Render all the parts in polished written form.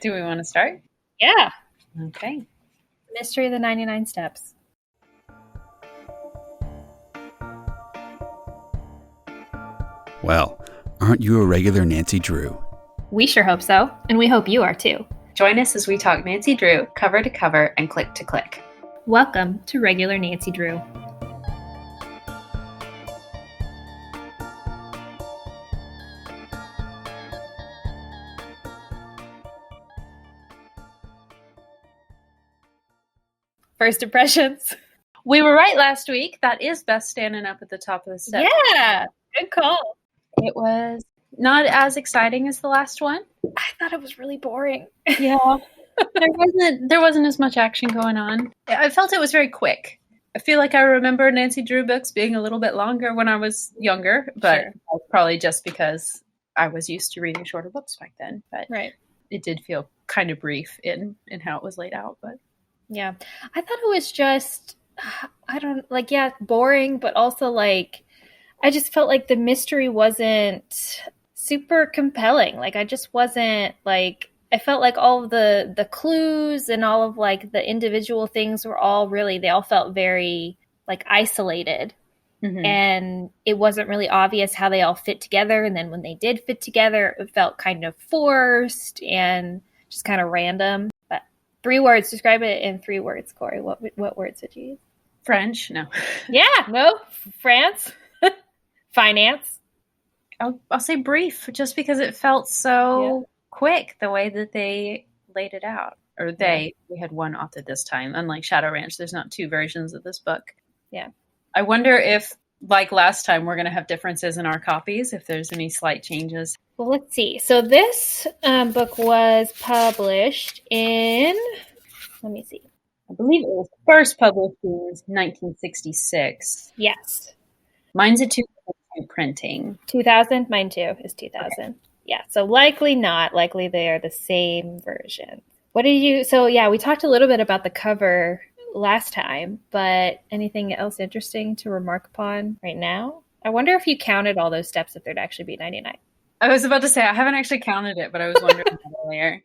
Do we want to start? Yeah. Okay. Mystery of the 99 Steps. Well, aren't you a regular Nancy Drew? We sure hope so, and we hope you are too. Join us as we talk Nancy Drew cover to cover and click to click. Welcome to Regular Nancy Drew. First impressions. We were right last week. That is Beth standing up at the top of the steps. Yeah, good call. It was not as exciting as the last one. I thought it was really boring. Yeah. There wasn't as much action going on. I felt it was very quick. I feel like I remember Nancy Drew books being a little bit longer when I was younger, but Sure. That's probably just because I was used to reading shorter books back then. But Right. It did feel kind of brief in how it was laid out. But Yeah. I thought it was just, boring, but also I just felt like the mystery wasn't super compelling. I just wasn't I felt like all of the clues and all of the individual things were all really, they all felt very isolated. Mm-hmm. And it wasn't really obvious how they all fit together. And then when they did fit together, it felt kind of forced and just kind of random. But 3 words, describe it in 3 words, Corey. What words would you use? French? No. Yeah, no. France. Finance. I'll say brief, just because it felt so quick the way that they laid it out. Or we had one author this time. Unlike Shadow Ranch, there's not 2 versions of this book. Yeah. I wonder if, like last time, we're going to have differences in our copies, if there's any slight changes. Well, let's see. So this book was published in, let me see. I believe it was first published in 1966. Yes. Mine's a 2000 printing. 2000? Mine too is 2000. Okay. Yeah, so likely they are the same version. We talked a little bit about the cover last time, but anything else interesting to remark upon right now? I wonder if you counted all those steps, if there'd actually be 99. I was about to say, I haven't actually counted it, but I was wondering that earlier.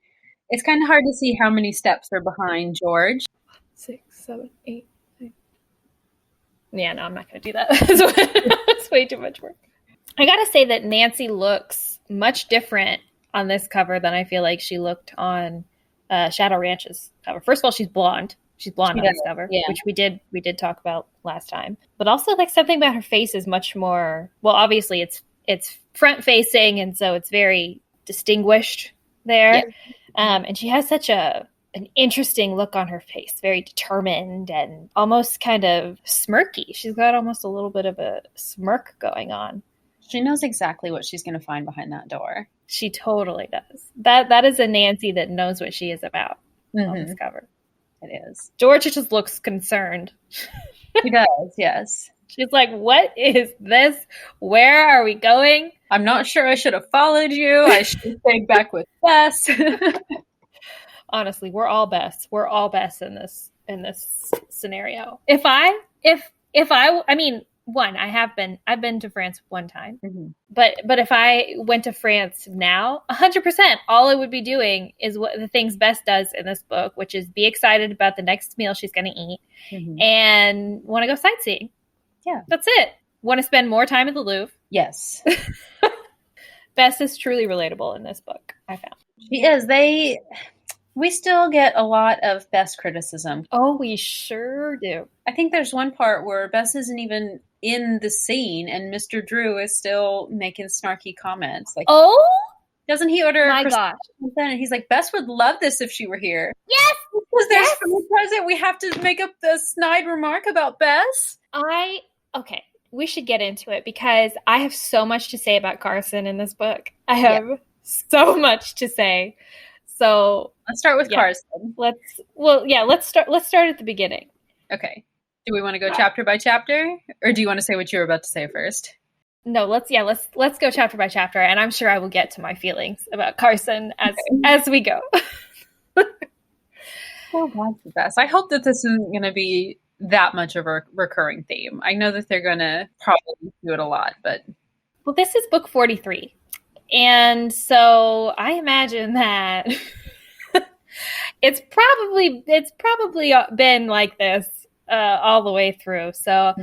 It's kind of hard to see how many steps are behind George. 6, 7, 8, 9. Yeah, no, I'm not going to do that. It's way too much work. I got to say that Nancy looks much different on this cover than I feel like she looked on Shadow Ranch's cover. First of all, she's blonde. She's blonde on this cover, which we did talk about last time. But also, something about her face is much more. Well, obviously, it's front facing, and so it's very distinguished there. Yeah. And she has such an interesting look on her face, very determined and almost kind of smirky. She's got almost a little bit of a smirk going on. She knows exactly what she's going to find behind that door. She totally does. That is a Nancy that knows what she is about on this cover. It is. George just looks concerned. She does, yes. She's like, what is this? Where are we going? I'm not sure I should have followed you. I should have stayed back with Bess. Honestly, we're all Bess. We're all Bess in this scenario. I've been to France one time, but if I went to France now, 100%, all I would be doing is what the things Bess does in this book, which is be excited about the next meal she's going to eat and want to go sightseeing. Yeah, that's it. Want to spend more time at the Louvre. Yes. Bess is truly relatable in this book, I found. She is. We still get a lot of Bess criticism. Oh, we sure do. I think there's one part where Bess isn't even in the scene and Mr. Drew is still making snarky comments. Doesn't he order my gosh. And he's like, Bess would love this if she were here. Yes! Because there's food present, we have to make up the snide remark about Bess. Okay, we should get into it because I have so much to say about Carson in this book. I have so much to say. So let's start with Carson. Let's start at the beginning. Okay. Do we want to go chapter by chapter, or do you want to say what you were about to say first? No, let's go chapter by chapter, and I'm sure I will get to my feelings about Carson as we go. Oh, that's the best. I hope that this isn't going to be that much of a recurring theme. I know that they're going to probably do it a lot, but well, this is book 43, and so I imagine that It's probably been like this all the way through. So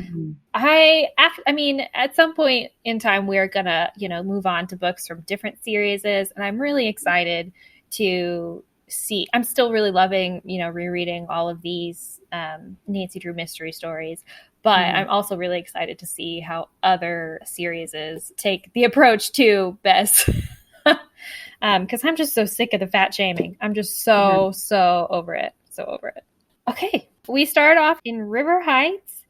at some point in time, we're gonna, move on to books from different series, and I'm really excited to see. I'm still really loving, rereading all of these Nancy Drew mystery stories, but I'm also really excited to see how other series take the approach to Bess. Because I'm just so sick of the fat shaming. I'm just so over it. So over it. Okay. We start off in River Heights,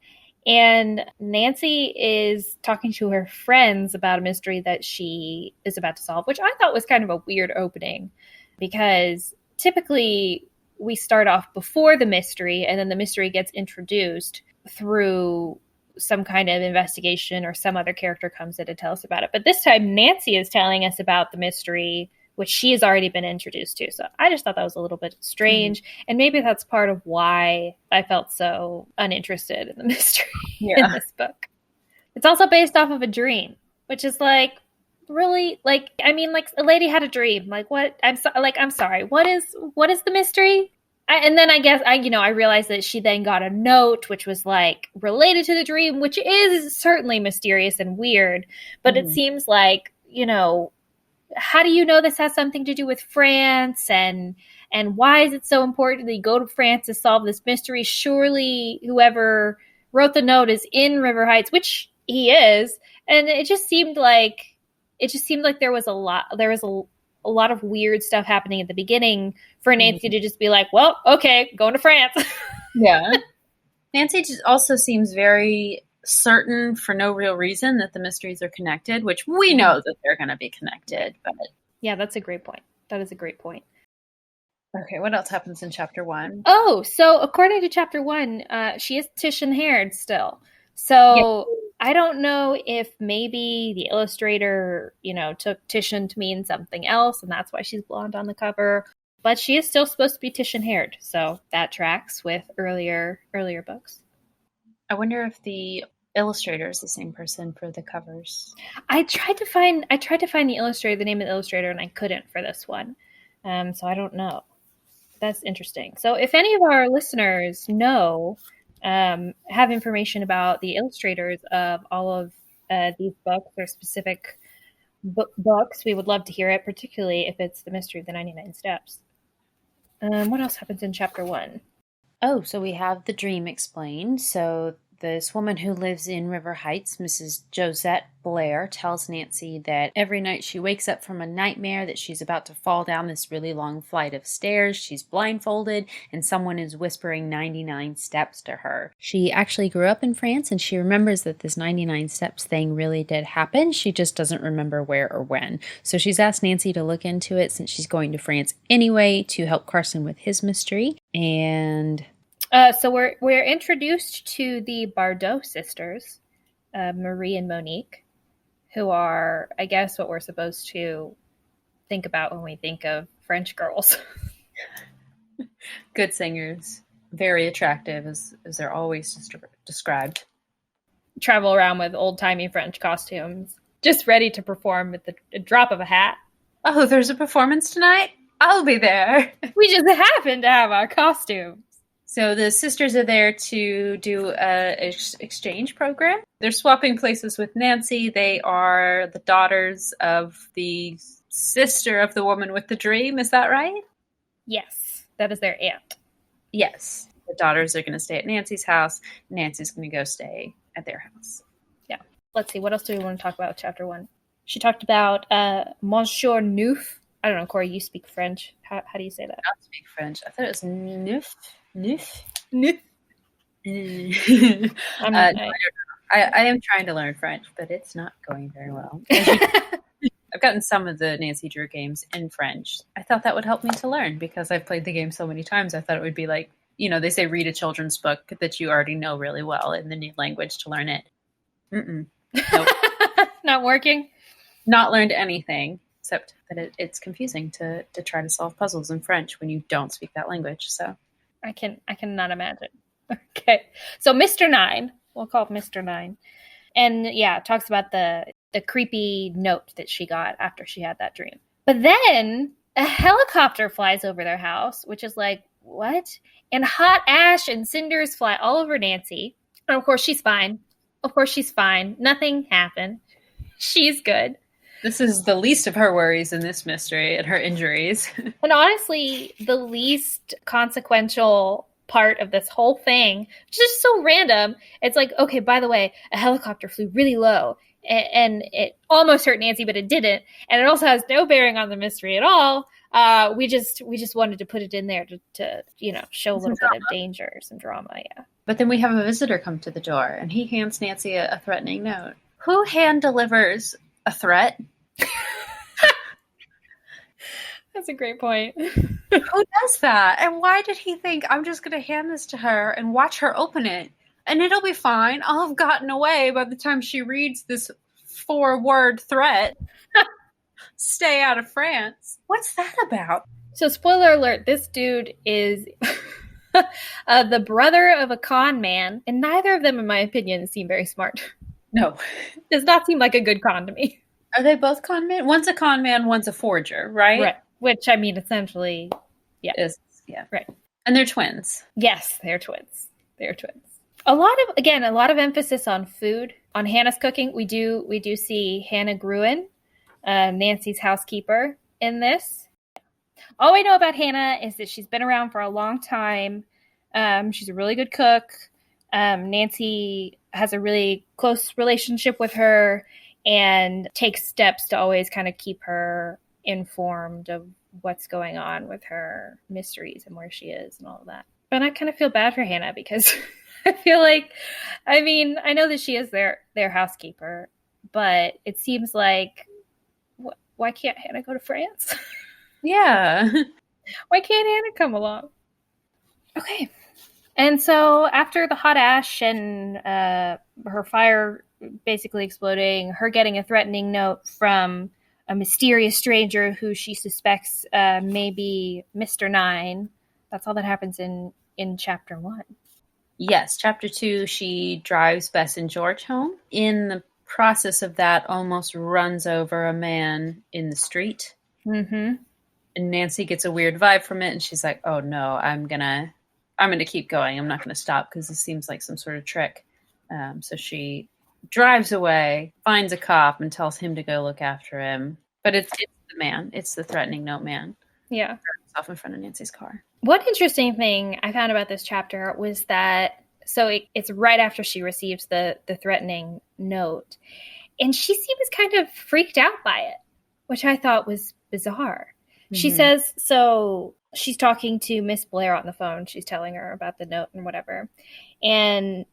and Nancy is talking to her friends about a mystery that she is about to solve, which I thought was kind of a weird opening, because typically we start off before the mystery, and then the mystery gets introduced through some kind of investigation, or some other character comes in to tell us about it. But this time Nancy is telling us about the mystery, which she has already been introduced to. So I just thought that was a little bit strange. And maybe that's part of why I felt so uninterested in the mystery in this book. It's also based off of a dream, which is really a lady had a dream. What? I'm sorry. What is the mystery? And then I guess I realized that she then got a note, which was related to the dream, which is certainly mysterious and weird. But it seems how do you know this has something to do with France, and why is it so important that you go to France to solve this mystery? Surely whoever wrote the note is in River Heights, which he is. And it just seemed like there was a lot of weird stuff happening at the beginning for Nancy to just be well, okay, going to France. Yeah. Nancy just also seems very certain, for no real reason, that the mysteries are connected, which we know that they're going to be connected. But yeah, that's a great point. That is a great point. Okay, what else happens in chapter 1? Oh, so according to chapter 1, she is Titian-haired still. So I don't know if maybe the illustrator, took Titian to mean something else, and that's why she's blonde on the cover. But she is still supposed to be Titian-haired, so that tracks with earlier books. I wonder if the illustrator is the same person for the covers. I tried to find the illustrator, the name of the illustrator, and I couldn't for this one. So I don't know. That's interesting. So if any of our listeners know, have information about the illustrators of all of these books or specific books, we would love to hear it, particularly if it's the Mystery of the 99 Steps. What else happens in chapter 1? Oh, so we have the dream explained. So this woman who lives in River Heights, Mrs. Josette Blair, tells Nancy that every night she wakes up from a nightmare that she's about to fall down this really long flight of stairs. She's blindfolded and someone is whispering 99 steps to her. She actually grew up in France and she remembers that this 99 steps thing really did happen. She just doesn't remember where or when. So she's asked Nancy to look into it since she's going to France anyway to help Carson with his mystery. And so we're introduced to the Bardot sisters, Marie and Monique, who are, I guess, what we're supposed to think about when we think of French girls. Good singers, very attractive, as they're always described. Travel around with old-timey French costumes, just ready to perform with the drop of a hat. Oh, there's a performance tonight? I'll be there. We just happen to have our costumes. So the sisters are there to do an exchange program. They're swapping places with Nancy. They are the daughters of the sister of the woman with the dream. Is that right? Yes, that is their aunt. Yes. The daughters are going to stay at Nancy's house. Nancy's going to go stay at their house. Yeah. Let's see. What else do we want to talk about with chapter 1? She talked about Monsieur Neuf. I don't know, Corey, you speak French. How do you say that? I don't speak French. I thought it was Neuf. Neuf. I am trying to learn French, but it's not going very well. I've gotten some of the Nancy Drew games in French. I thought that would help me to learn because I've played the game so many times. I thought it would be like, they say read a children's book that you already know really well in the new language to learn it. Nope. Not working? Not learned anything, except that it's confusing to try to solve puzzles in French when you don't speak that language. So I cannot imagine. Okay. So Mr. 9, we'll call it Mr. 9. And yeah, talks about the creepy note that she got after she had that dream. But then a helicopter flies over their house, which is like, what? And hot ash and cinders fly all over Nancy. And of course, she's fine. Of course, she's fine. Nothing happened. She's good. This is the least of her worries in this mystery and her injuries. And honestly, the least consequential part of this whole thing, which is so random. It's like, okay, by the way, a helicopter flew really low and it almost hurt Nancy, but it didn't. And it also has no bearing on the mystery at all. We just wanted to put it in there to show a little bit of danger, some drama, yeah. But then we have a visitor come to the door, and he hands Nancy a threatening note. Who hand delivers a threat? That's a great point. Who does that? And why did he think, I'm just going to hand this to her and watch her open it, and it'll be fine. I'll have gotten away by the time she reads this 4-word threat. Stay out of France. What's that about? So spoiler alert, this dude is the brother of a con man, and neither of them, in my opinion, seem very smart. No. Does not seem like a good con to me. Are they both con men? One's a con man, one's a forger, right? Right. Which, I mean, essentially, yeah. Yeah. Right. And they're twins. Yes, they're twins. They're twins. A lot of emphasis on food, on Hannah's cooking. We do see Hannah Gruen, Nancy's housekeeper, in this. All I know about Hannah is that she's been around for a long time. She's a really good cook. Nancy has a really close relationship with her and takes steps to always kind of keep her informed of what's going on with her mysteries and where she is and all of that. But I kind of feel bad for Hannah because I feel like, I mean, I know that she is their housekeeper, but it seems like, why can't Hannah go to France? Yeah. Why can't Hannah come along? Okay. And so after the hot ash and her fire basically exploding, her getting a threatening note from a mysterious stranger who she suspects may be Mr. 9. That's all that happens in chapter 1. Yes, chapter 2, she drives Bess and George home. In the process of that, almost runs over a man in the street. Mm-hmm. And Nancy gets a weird vibe from it, and she's like, oh no, I'm gonna keep going. I'm not gonna stop because this seems like some sort of trick. So she drives away, finds a cop, and tells him to go look after him. But it's the man. It's the threatening note man. Yeah. Off in front of Nancy's car. One interesting thing I found about this chapter was that, so it's right after she receives the threatening note, and she seems kind of freaked out by it, which I thought was bizarre. Mm-hmm. She says, so she's talking to Miss Blair on the phone. She's telling her about the note and whatever. And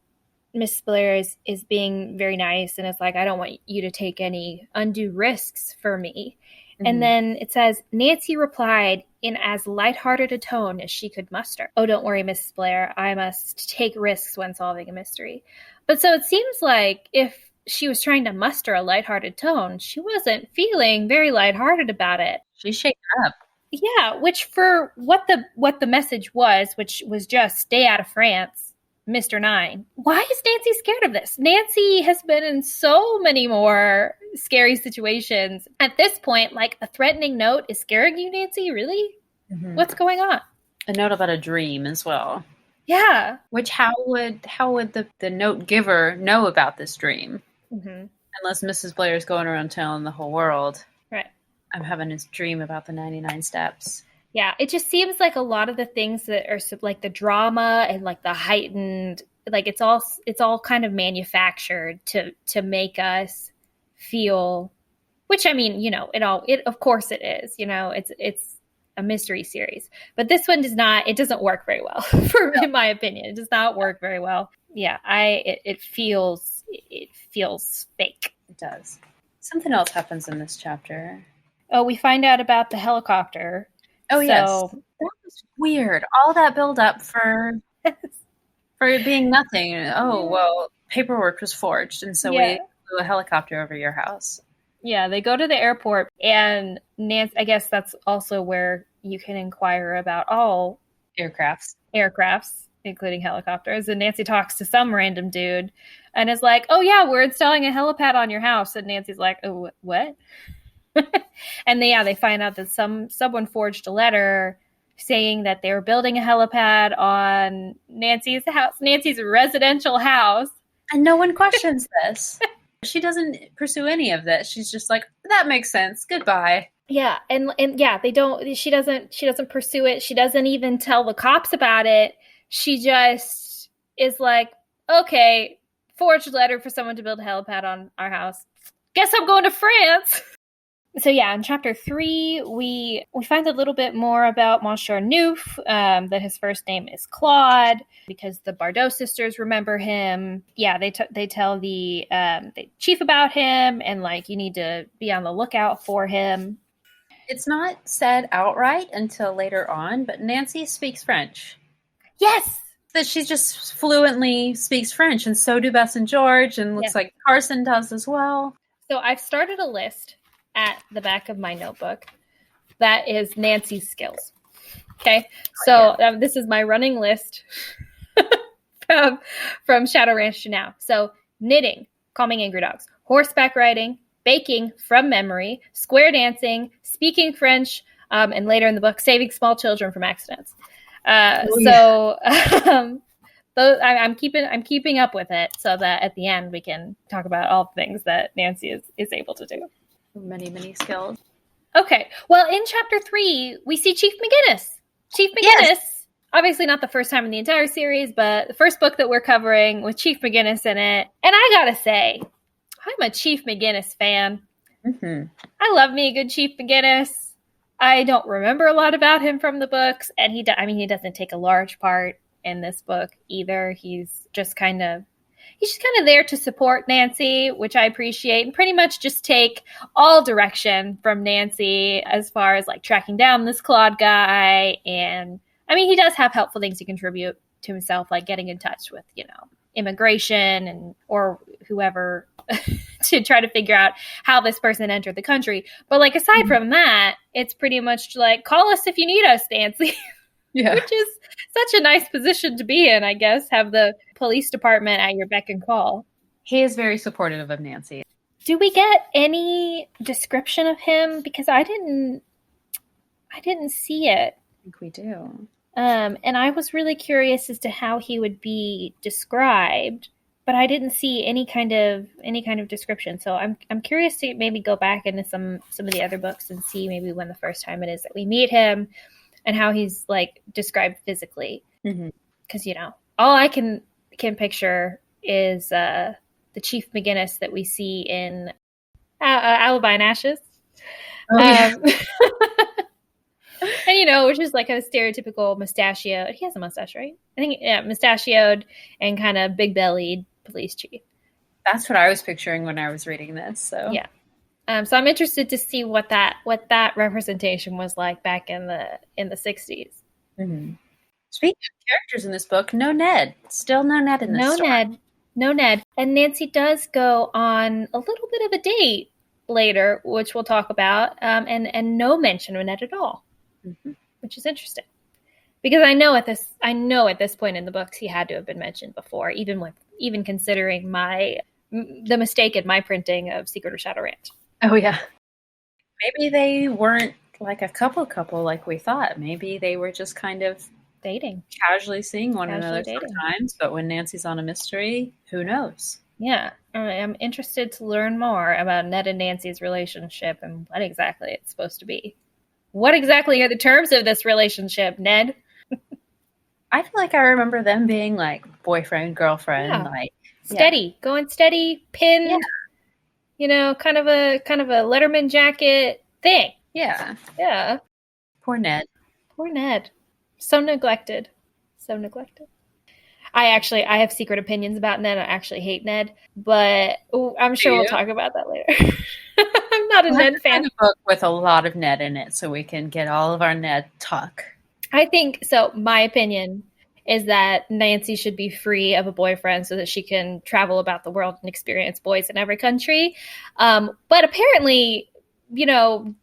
Miss Blair is being very nice and is like, I don't want you to take any undue risks for me. Mm-hmm. And then it says, Nancy replied in as lighthearted a tone as she could muster. Oh, don't worry, Mrs. Blair. I must take risks when solving a mystery. But so it seems like if she was trying to muster a lighthearted tone, she wasn't feeling very lighthearted about it. She's shaken up. Yeah, which for what the message was, which was just stay out of France, Mr. 9. Why is Nancy scared of this? Nancy has been in so many more scary situations. At this point, like a threatening note is scaring you, Nancy? Really? Mm-hmm. What's going on? A note about a dream as well. Yeah. Which how would the note giver know about this dream? Mm-hmm. Unless Mrs. Blair is going around telling the whole world. Right. I'm having this dream about the 99 steps. Yeah, it just seems like a lot of the things that are like the drama and like the heightened, like it's all kind of manufactured to make us feel, which I mean, it of course it is, it's a mystery series, but this one doesn't work very well in my opinion. It does not work very well. Yeah, it feels fake. It does. Something else happens in this chapter. Oh, we find out about the helicopter. Oh, yes. That was weird. All that build up for it being nothing. Oh, well, paperwork was forged, and so we flew a helicopter over your house. Yeah, they go to the airport, and Nancy, I guess that's also where you can inquire about all aircrafts, including helicopters. And Nancy talks to some random dude and is like, oh, yeah, we're installing a helipad on your house. And Nancy's like, oh, what? And they find out that someone forged a letter saying that they were building a helipad on Nancy's house, Nancy's residential house. And no one questions this. She doesn't pursue any of this. She's just like, that makes sense. Goodbye. Yeah, and yeah, she doesn't pursue it. She doesn't even tell the cops about it. She just is like, okay, forged letter for someone to build a helipad on our house. Guess I'm going to France. So yeah, in chapter 3, we find a little bit more about Monsieur Neuf, that his first name is Claude, because the Bardot sisters remember him. Yeah, they tell the chief about him, and like, you need to be on the lookout for him. It's not said outright until later on, but Nancy speaks French. Yes! That she just fluently speaks French, and so do Bess and George, and looks like Carson does as well. So I've started a list at the back of my notebook that is Nancy's skills. Okay, so this is my running list from Shadow Ranch to now. So knitting, calming angry dogs, horseback riding, baking from memory, square dancing, speaking French, and later in the book, saving small children from accidents. I'm keeping up with it so that at the end we can talk about all the things that Nancy is able to do. Many, many skills. Okay. Well, in chapter 3, we see Chief McGinnis. Chief McGinnis, obviously not the first time in the entire series, but the first book that we're covering with Chief McGinnis in it. And I gotta say, I'm a Chief McGinnis fan. Mm-hmm. I love me a good Chief McGinnis. I don't remember a lot about him from the books, and he doesn't take a large part in this book either. He's just kind of there to support Nancy, which I appreciate, and pretty much just take all direction from Nancy as far as like tracking down this Claude guy. And I mean, he does have helpful things to contribute to himself, like getting in touch with, immigration or whoever to try to figure out how this person entered the country. But like, aside from that, it's pretty much like, call us if you need us, Nancy. Yeah. Which is such a nice position to be in, I guess, have the police department at your beck and call. He is very supportive of Nancy. Do we get any description of him? Because I didn't see it. I think we do. And I was really curious as to how he would be described, but I didn't see any kind of description. So I'm curious to maybe go back into some of the other books and see maybe when the first time it is that we meet him and how he's like described physically. Because all I can picture is the Chief McGinnis that we see in Alibi and Ashes. Oh, yeah. And which is like a stereotypical mustachioed. He has a mustache, right? I think, yeah, mustachioed and kind of big bellied police chief. That's what I was picturing when I was reading this. So yeah. So I'm interested to see what that representation was like back in the 60s. Mm-hmm. Speaking of characters in this book, no Ned. Still no Ned in this story. No Ned. And Nancy does go on a little bit of a date later, which we'll talk about, and no mention of Ned at all. Mm-hmm. Which is interesting, because I know at this point in the books he had to have been mentioned before, even considering the mistake in my printing of Secret of Shadow Ranch. Oh yeah, maybe they weren't like a couple like we thought. Maybe they were just kind of dating, casually seeing one another sometimes. But when Nancy's on a mystery, who knows? Yeah, I'm interested to learn more about Ned and Nancy's relationship and what exactly it's supposed to be. What exactly are the terms of this relationship, Ned? I feel like I remember them being like boyfriend, girlfriend, like steady, going steady, pinned, kind of a Letterman jacket thing. Yeah. Yeah. Poor Ned. So neglected. I have secret opinions about Ned. I actually hate Ned, but I'm sure we'll talk about that later. I'm not a Ned fan. A book with a lot of Ned in it, so we can get all of our Ned talk. I think so. My opinion is that Nancy should be free of a boyfriend so that she can travel about the world and experience boys in every country. But apparently,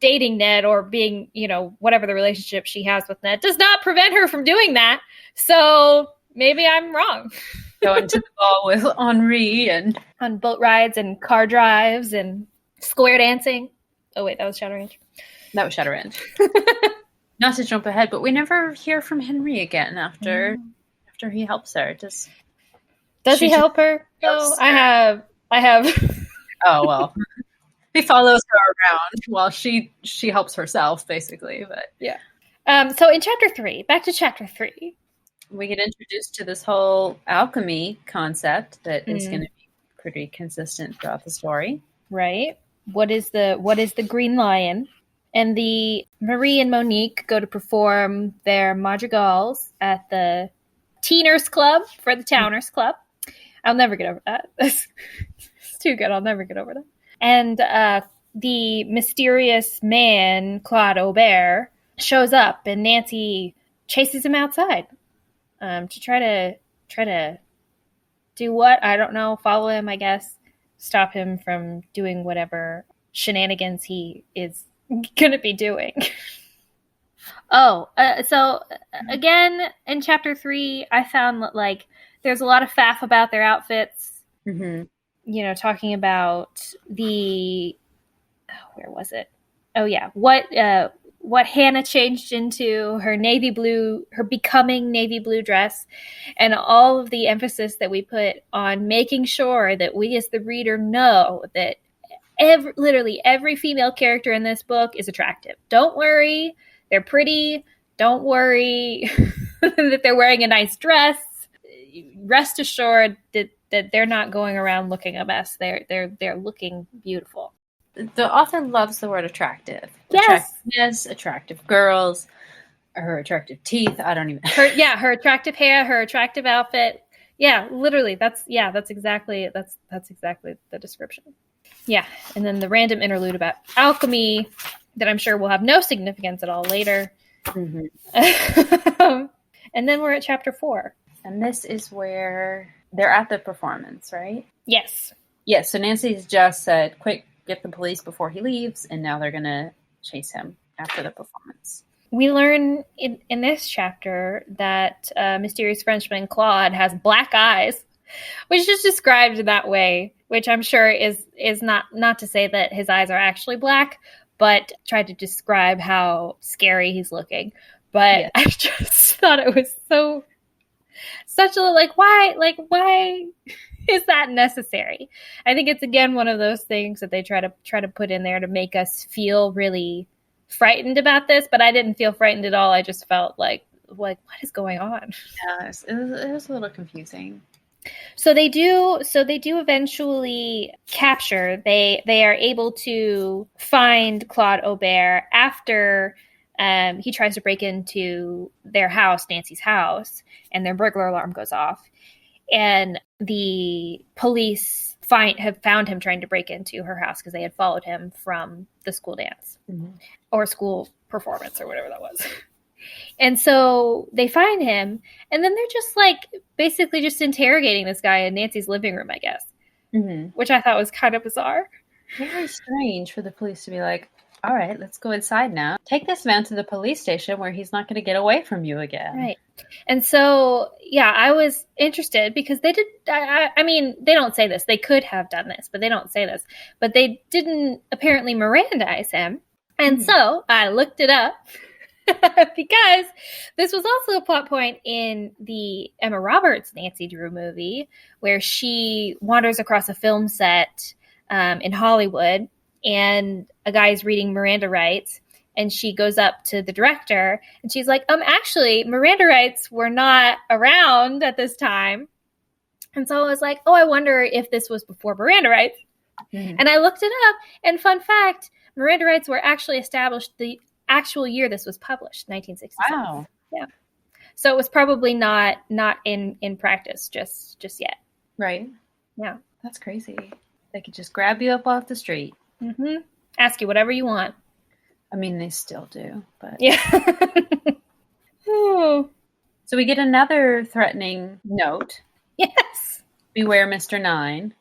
dating Ned or being, whatever the relationship she has with Ned does not prevent her from doing that. So maybe I'm wrong. Going to the ball with Henri and on boat rides and car drives and square dancing. Oh, wait, that was Shadowrange. That was Shadowrange. Not to jump ahead, but we never hear from Henry again after he helps her. Does he help her? Oh, I have. Oh, well. He follows her around while she helps herself, basically. But yeah. So in chapter 3, back to chapter 3. We get introduced to this whole alchemy concept that is going to be pretty consistent throughout the story. Right. What is the Green Lion? And Marie and Monique go to perform their madrigals at the Teeners Club for the Towners Club. I'll never get over that. It's too good. I'll never get over that. And the mysterious man, Claude Aubert, shows up, and Nancy chases him outside to try to do what? I don't know. Follow him, I guess. Stop him from doing whatever shenanigans he is going to be doing. So again, in chapter 3, I found that, like, there's a lot of faff about their outfits. Mm-hmm. You know, talking about where was it? Oh yeah, what Hannah changed into, her becoming navy blue dress, and all of the emphasis that we put on making sure that we as the reader know that literally every female character in this book is attractive. Don't worry, they're pretty. Don't worry that they're wearing a nice dress. Rest assured that they're not going around looking a mess. They're looking beautiful. The author loves the word attractive. Yes. Attractiveness, attractive girls, her attractive teeth. I don't even. Her attractive hair, her attractive outfit. Yeah, literally. That's exactly the description. Yeah, and then the random interlude about alchemy that I'm sure will have no significance at all later. Mm-hmm. And then we're at chapter 4. And this is where they're at the performance, right? Yes. Yes, so Nancy's just said, quick, get the police before he leaves, and now they're going to chase him after the performance. We learn in this chapter that mysterious Frenchman Claude has black eyes, which is described in that way, which I'm sure is not to say that his eyes are actually black, but tried to describe how scary he's looking. But yes. I just thought it was such a why is that necessary? I think it's again one of those things that they try to put in there to make us feel really frightened about this, but I didn't feel frightened at all. I just felt like what is going on? Yes, it was a little confusing. So they do eventually capture. They are able to find Claude Aubert after he tries to break into their house, Nancy's house, and their burglar alarm goes off. And the police have found him trying to break into her house because they had followed him from the school dance or school performance or whatever that was. And so they find him, and then they're just basically just interrogating this guy in Nancy's living room, I guess, which I thought was kind of bizarre. Very strange for the police to be like, all right, let's go inside now. Take this man to the police station where he's not going to get away from you again. Right. And so, yeah, I was interested because they did, I mean, they don't say this. They could have done this, but they don't say this. But they didn't apparently Mirandize him. And so I looked it up because this was also a plot point in the Emma Roberts Nancy Drew movie where she wanders across a film set in Hollywood, and a guy's reading Miranda rights, and she goes up to the director and she's like, actually, Miranda rights were not around at this time. And so I was like, I wonder if this was before Miranda rights. And I looked it up, and fun fact, Miranda rights were actually established the actual year this was published, 1967. Wow. Yeah. So it was probably not in practice just yet. Right. Yeah. That's crazy. They could just grab you up off the street. Ask you whatever you want. I mean, they still do, but yeah. So we get another threatening note. Yes. Beware, Mr. 9. And then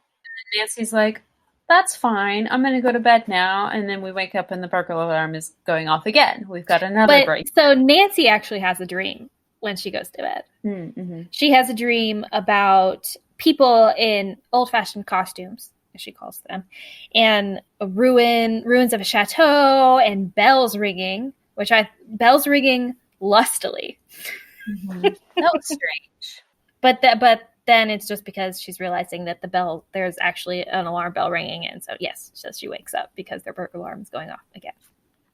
Nancy's like, that's fine. I'm going to go to bed now. And then we wake up and the burglar alarm is going off again. We've got another break. So Nancy actually has a dream when she goes to bed. She has a dream about people in old-fashioned costumes. as she calls them, and ruins of a chateau, and bells ringing, bells ringing lustily. Mm-hmm. That was strange. But then it's just because she's realizing that there's actually an alarm bell ringing, and so she wakes up because their burglar alarm is going off again.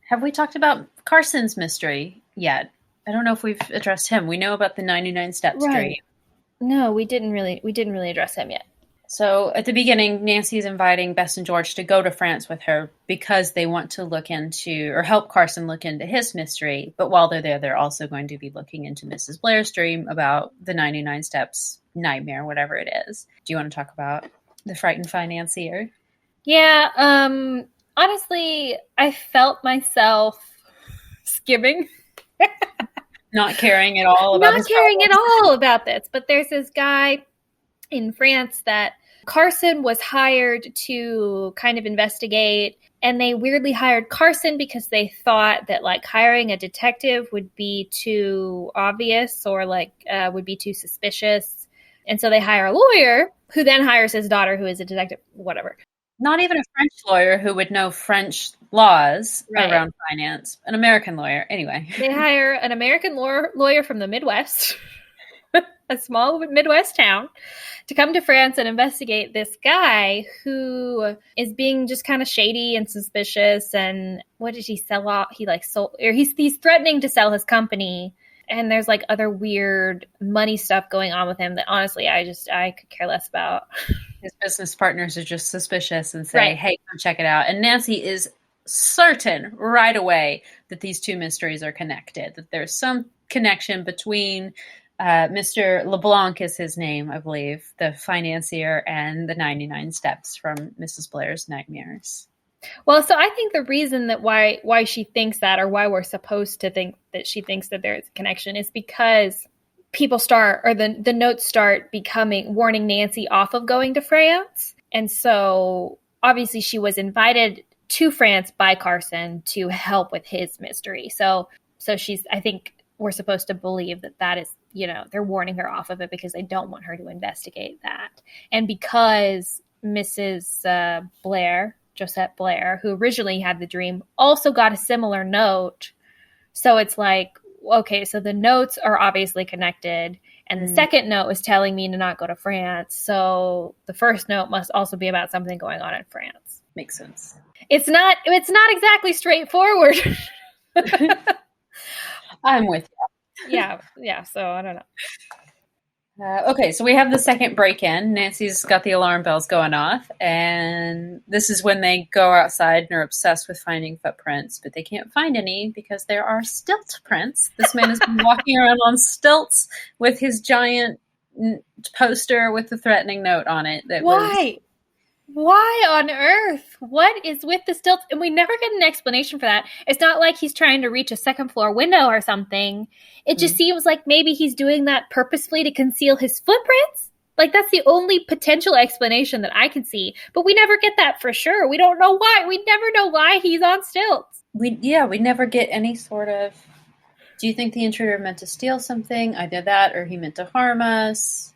Have we talked about Carson's mystery yet? I don't know if we've addressed him. We know about the 99 Steps dream. No, we didn't really address him yet. So at the beginning, Nancy's inviting Bess and George to go to France with her because they want to look into, or help Carson look into his mystery. But while they're there, they're also going to be looking into Mrs. Blair's dream about the 99 Steps nightmare, whatever it is. Do you want to talk about the frightened financier? Yeah, honestly, I felt myself skimming. Not caring at all about this. But there's this guy in France that Carson was hired to kind of investigate, and they weirdly hired Carson because they thought that like hiring a detective would be too obvious or would be too suspicious. And so they hire a lawyer who then hires his daughter, who is a detective, whatever. Not even a French lawyer who would know French laws around finance. An American lawyer. Anyway. They hire an American lawyer from the Midwest, a small Midwest town, to come to France and investigate this guy who is being just kind of shady and suspicious. And what did he sell off? He's threatening to sell his company. And there's like other weird money stuff going on with him that honestly, I could care less about. His business partners are just suspicious and say, hey, come check it out. And Nancy is certain right away that these two mysteries are connected, that there's some connection between Mr. LeBlanc is his name, I believe, the financier, and the 99 Steps from Mrs. Blair's nightmares. Well, so I think the reason that why she thinks that, or why we're supposed to think that she thinks that there's a connection, is because people start, or the notes start warning Nancy off of going to France. And so obviously she was invited to France by Carson to help with his mystery. So I think we're supposed to believe that is, they're warning her off of it because they don't want her to investigate that. And because Mrs. Blair, Josette Blair, who originally had the dream, also got a similar note. So it's like, okay, so the notes are obviously connected. And the second note was telling me to not go to France. So the first note must also be about something going on in France. Makes sense. It's not exactly straightforward. I'm with you. Yeah. So I don't know. Okay, so we have the second break-in. Nancy's got the alarm bells going off, and this is when they go outside and are obsessed with finding footprints, but they can't find any because there are stilt prints. This man has been walking around on stilts with his giant poster with the threatening note on it. Why on earth? What is with the stilts? And we never get an explanation for that. It's not like he's trying to reach a second floor window or something. It just seems like maybe he's doing that purposefully to conceal his footprints. Like, that's the only potential explanation that I can see. But we never get that for sure. We don't know why. We never know why he's on stilts. We never get any sort of... Do you think the intruder meant to steal something? Either that or he meant to harm us?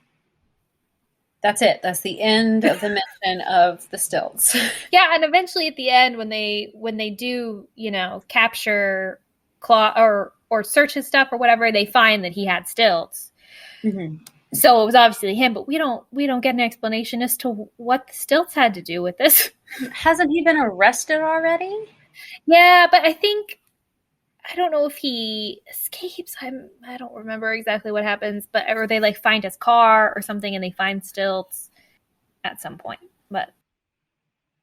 That's it. That's the end of the mention of the stilts. Yeah, and eventually at the end, when they do, capture Claw or search his stuff or whatever, they find that he had stilts. Mm-hmm. So it was obviously him, but we don't get an explanation as to what the stilts had to do with this. Hasn't he been arrested already? Yeah, but I don't know if he escapes. I don't remember exactly what happens, but or they find his car or something, and they find stilts at some point.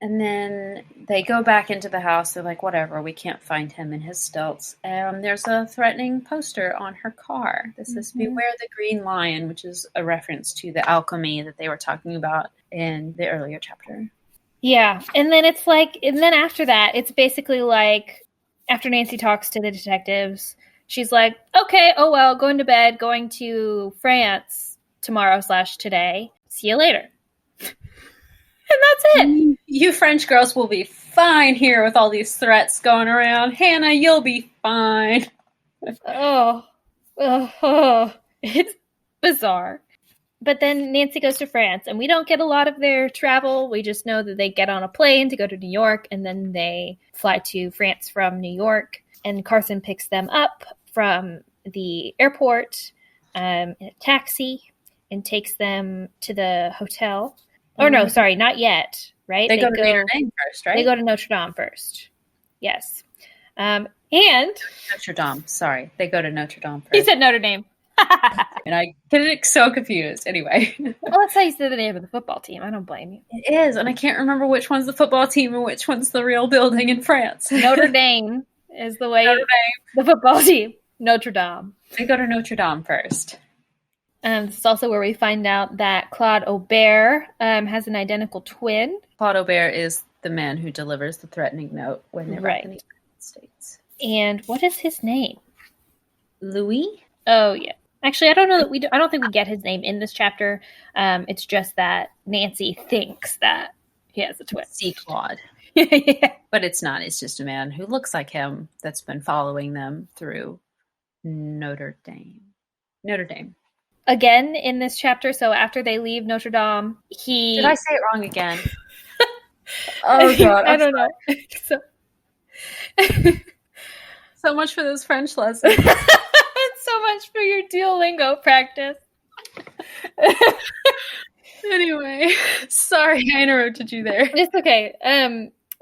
And then they go back into the house. They're like, whatever, we can't find him and his stilts. There's a threatening poster on her car. This is Beware the Green Lion, which is a reference to the alchemy that they were talking about in the earlier chapter. Yeah, and then after that, it's basically like, after Nancy talks to the detectives, she's like, okay, oh well, going to bed, going to France tomorrow/today. See you later. And that's it. You French girls will be fine here with all these threats going around. Hannah, you'll be fine. Oh, it's bizarre. But then Nancy goes to France, and we don't get a lot of their travel. We just know that they get on a plane to go to New York, and then they fly to France from New York. And Carson picks them up from the airport in a taxi and takes them to the hotel. Oh, no, sorry, not yet, right? They go to Notre Dame first, right? They go to Notre Dame first. Yes. And Notre Dame, sorry. They go to Notre Dame first. He said Notre Dame. And I get so confused. Anyway. Well, that's how you say the name of the football team. I don't blame you. It is, and I can't remember which one's the football team and which one's the real building in France. Notre Dame is the way the football team. Notre Dame. They go to Notre Dame first. This is also where we find out that Claude Aubert has an identical twin. Claude Aubert is the man who delivers the threatening note when they're back in the United States. And what is his name? Louis? Oh, yeah. Actually, I don't know that I don't think we get his name in this chapter. It's just that Nancy thinks that he has a twin. See Claude. Yeah. But it's not. It's just a man who looks like him that's been following them through Notre Dame. Notre Dame. Again in this chapter, so after they leave Notre Dame, Did I say it wrong again? Oh, God. I don't know. So much for those French lessons. So much for your Duolingo practice. Anyway, sorry I interrupted you there. It's okay.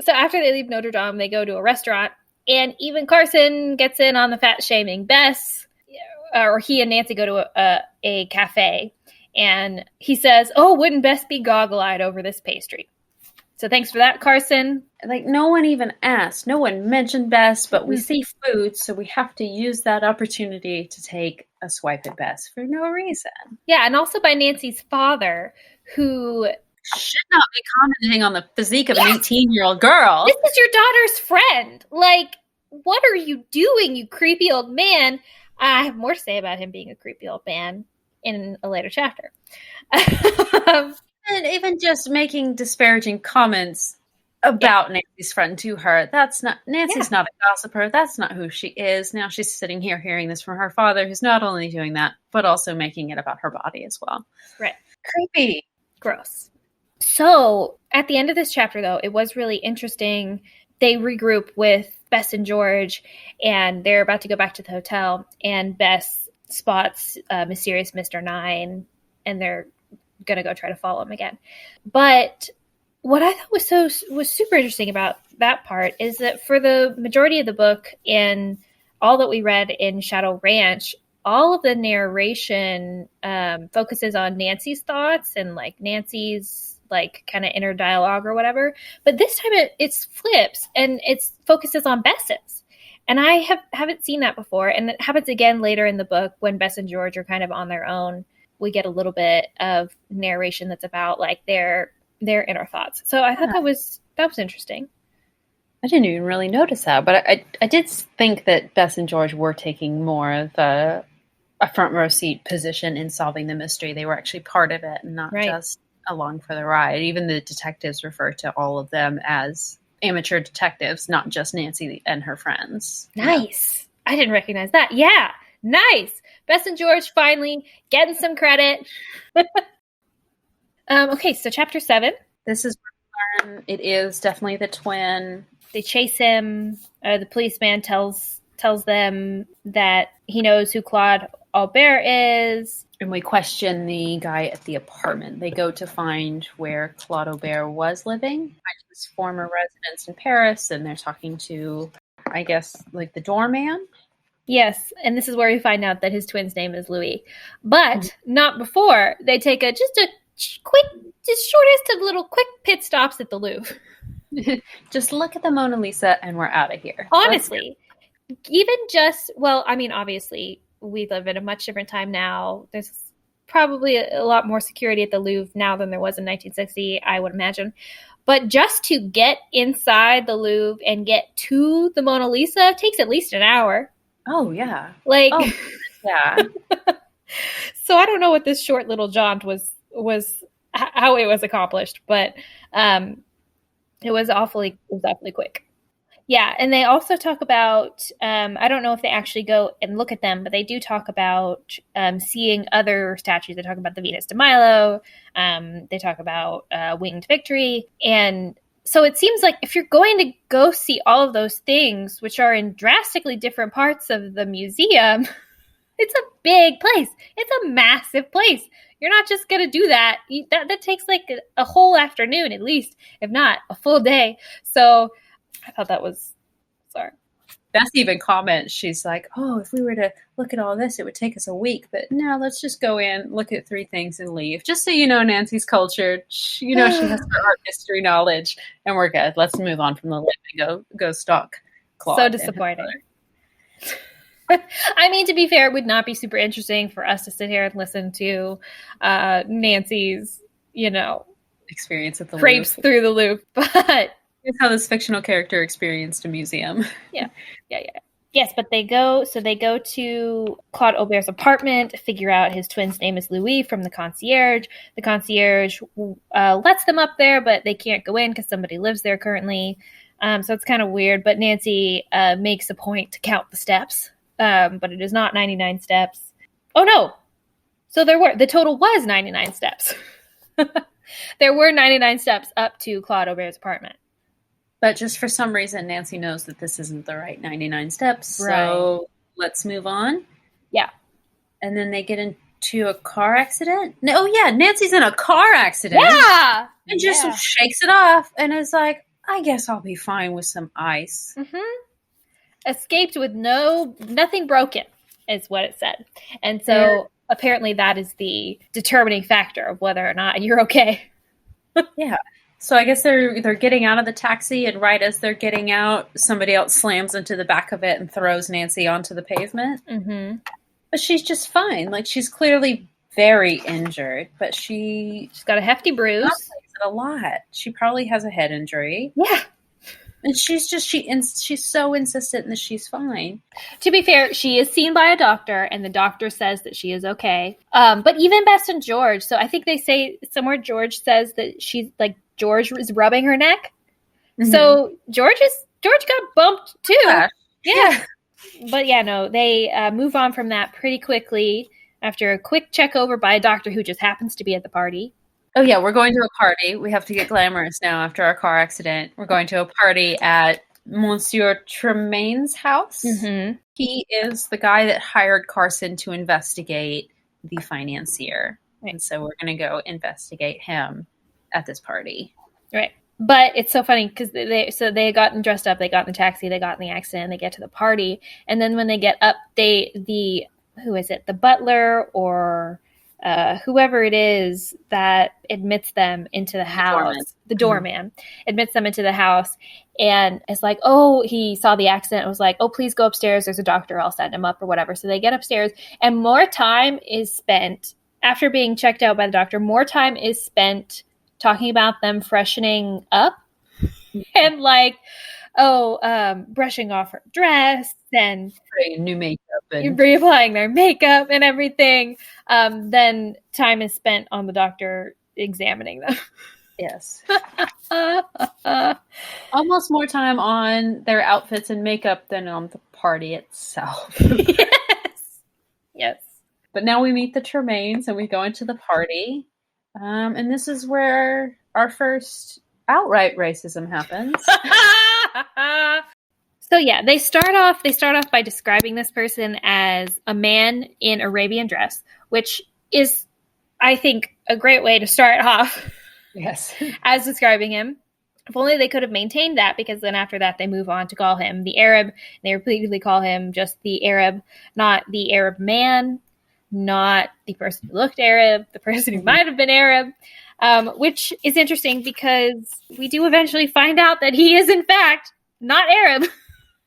So after they leave Notre Dame, they go to a restaurant, and even Carson gets in on the fat shaming Bess, or he and Nancy go to a cafe, and he says, "Oh, wouldn't Bess be goggle-eyed over this pastry?" So thanks for that, Carson. Like, no one even asked. No one mentioned Bess, but we see food, so we have to use that opportunity to take a swipe at Bess for no reason. Yeah, and also by Nancy's father, who should not be commenting on the physique of an 18-year-old girl. This is your daughter's friend. Like, what are you doing, you creepy old man? I have more to say about him being a creepy old man in a later chapter. And even just making disparaging comments about Nancy's friend to her, that's not, Nancy's not a gossiper. That's not who she is. Now she's sitting here hearing this from her father, who's not only doing that, but also making it about her body as well. Right. Creepy. Gross. So at the end of this chapter, though, it was really interesting. They regroup with Bess and George, and they're about to go back to the hotel, and Bess spots mysterious Mr. Nine, and they're going to go try to follow him again. But what I thought was super interesting about that part is that for the majority of the book and all that we read in Shadow Ranch, all of the narration focuses on Nancy's thoughts and like Nancy's like kind of inner dialogue or whatever. But this time it flips and it focuses on Bess's. And I haven't seen that before. And it happens again later in the book when Bess and George are kind of on their own. We get a little bit of narration that's about like their inner thoughts. So I thought that was interesting. I didn't even really notice that, but I did think that Bess and George were taking more of a front row seat position in solving the mystery. They were actually part of it and not just along for the ride. Even the detectives refer to all of them as amateur detectives, not just Nancy and her friends. Nice. Yeah. I didn't recognize that. Yeah. Nice. Bess and George finally getting some credit. Okay, so chapter 7. This is where we learn it is definitely the twin. They chase him. The policeman tells them that he knows who Claude Aubert is. And we question the guy at the apartment. They go to find where Claude Aubert was living, find his former residence in Paris, and they're talking to, I guess, like the doorman. Yes, and this is where we find out that his twin's name is Louis. But not before. They take shortest of little quick pit stops at the Louvre. Just look at the Mona Lisa and we're out of here. Honestly, obviously, we live in a much different time now. There's probably a lot more security at the Louvre now than there was in 1960, I would imagine. But just to get inside the Louvre and get to the Mona Lisa takes at least an hour. Oh, yeah. Yeah. So I don't know what this short little jaunt was how it was accomplished, but it was awfully quick. Yeah, and they also talk about, I don't know if they actually go and look at them, but they do talk about seeing other statues. They talk about the Venus de Milo. They talk about Winged Victory. And so it seems like if you're going to go see all of those things, which are in drastically different parts of the museum, it's a big place. It's a massive place. You're not just going to do that. That takes like a whole afternoon at least, if not a full day. So I thought that was, sorry. Beth even comments, she's like, oh, if we were to look at all this, it would take us a week. But no, let's just go in, look at 3 things and leave. Just so you know, Nancy's cultured. She has her art history knowledge. And we're good. Let's move on from the list and go stalk Claude. So disappointing. I mean, to be fair, it would not be super interesting for us to sit here and listen to Nancy's, experience at the crepes Louvre. Through the Louvre. But here's how this fictional character experienced a museum. Yeah. Yes, but they go to Claude Aubert's apartment, figure out his twin's name is Louis from the concierge. The concierge lets them up there, but they can't go in because somebody lives there currently. So it's kind of weird, but Nancy makes a point to count the steps. But it is not 99 steps. Oh no! So the total was 99 steps. There were 99 steps up to Claude Aubert's apartment. But just for some reason, Nancy knows that this isn't the right 99 steps. Right. So let's move on. Yeah. And then they get into a car accident. No, yeah, Nancy's in a car accident. Yeah! And just shakes it off and is like, I guess I'll be fine with some ice. Mm-hmm. Escaped with nothing broken, is what it said. And so apparently that is the determining factor of whether or not you're okay. Yeah. So I guess they're getting out of the taxi, and right as they're getting out, somebody else slams into the back of it and throws Nancy onto the pavement. Mm-hmm. But she's just fine. Like, she's clearly very injured, but she's got a hefty bruise. A lot. She probably has a head injury. Yeah. And she's so insistent that she's fine. To be fair, she is seen by a doctor, and the doctor says that she is okay. But even Bess and George, so I think they say somewhere George says that she's like, George was rubbing her neck. Mm-hmm. So George got bumped too. Yeah. But yeah, no, they move on from that pretty quickly after a quick check over by a doctor who just happens to be at the party. Oh, yeah, we're going to a party. We have to get glamorous now after our car accident. We're going to a party at Monsieur Tremaine's house. Mm-hmm. He is the guy that hired Carson to investigate the financier. Right. And so we're going to go investigate him at this party. Right. But it's so funny because they got dressed up, they got in the taxi, they got in the accident, they get to the party. And then when they get up, the butler or... whoever it is that admits them into the house, the doorman admits them into the house and is like, oh, he saw the accident and was like, oh, please go upstairs. There's a doctor. I'll send him up or whatever. So they get upstairs and more time is spent after being checked out by the doctor. More time is spent talking about them freshening up and like, brushing off her dress and new makeup and reapplying their makeup and everything. Then time is spent on the doctor examining them. Yes. Almost more time on their outfits and makeup than on the party itself. Yes. But now we meet the Tremaines and we go into the party. And this is where our first outright racism happens. So yeah, they start off by describing this person as a man in Arabian dress, which is, I think, a great way to start off. Yes. As describing him. If only they could have maintained that, because then after that they move on to call him the Arab. They repeatedly call him just the Arab, not the Arab man, not the person who looked Arab, the person who might have been Arab. Which is interesting because we do eventually find out that he is in fact not Arab.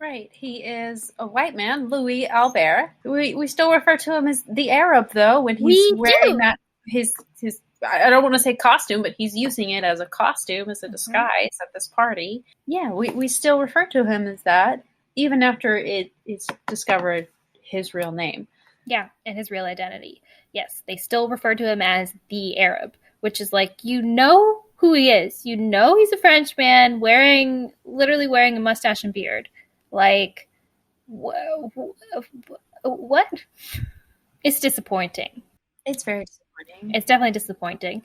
Right. He is a white man, Louis Albert. We still refer to him as the Arab, though, when he's wearing that his I don't want to say costume, but he's using it as a costume, as a disguise at this party. Yeah, we still refer to him as that, even after it's discovered his real name. Yeah, and his real identity. Yes, they still refer to him as the Arab, which is like, who he is. You know he's a Frenchman literally wearing a mustache and beard. Like, what? It's disappointing. It's very disappointing. It's definitely disappointing.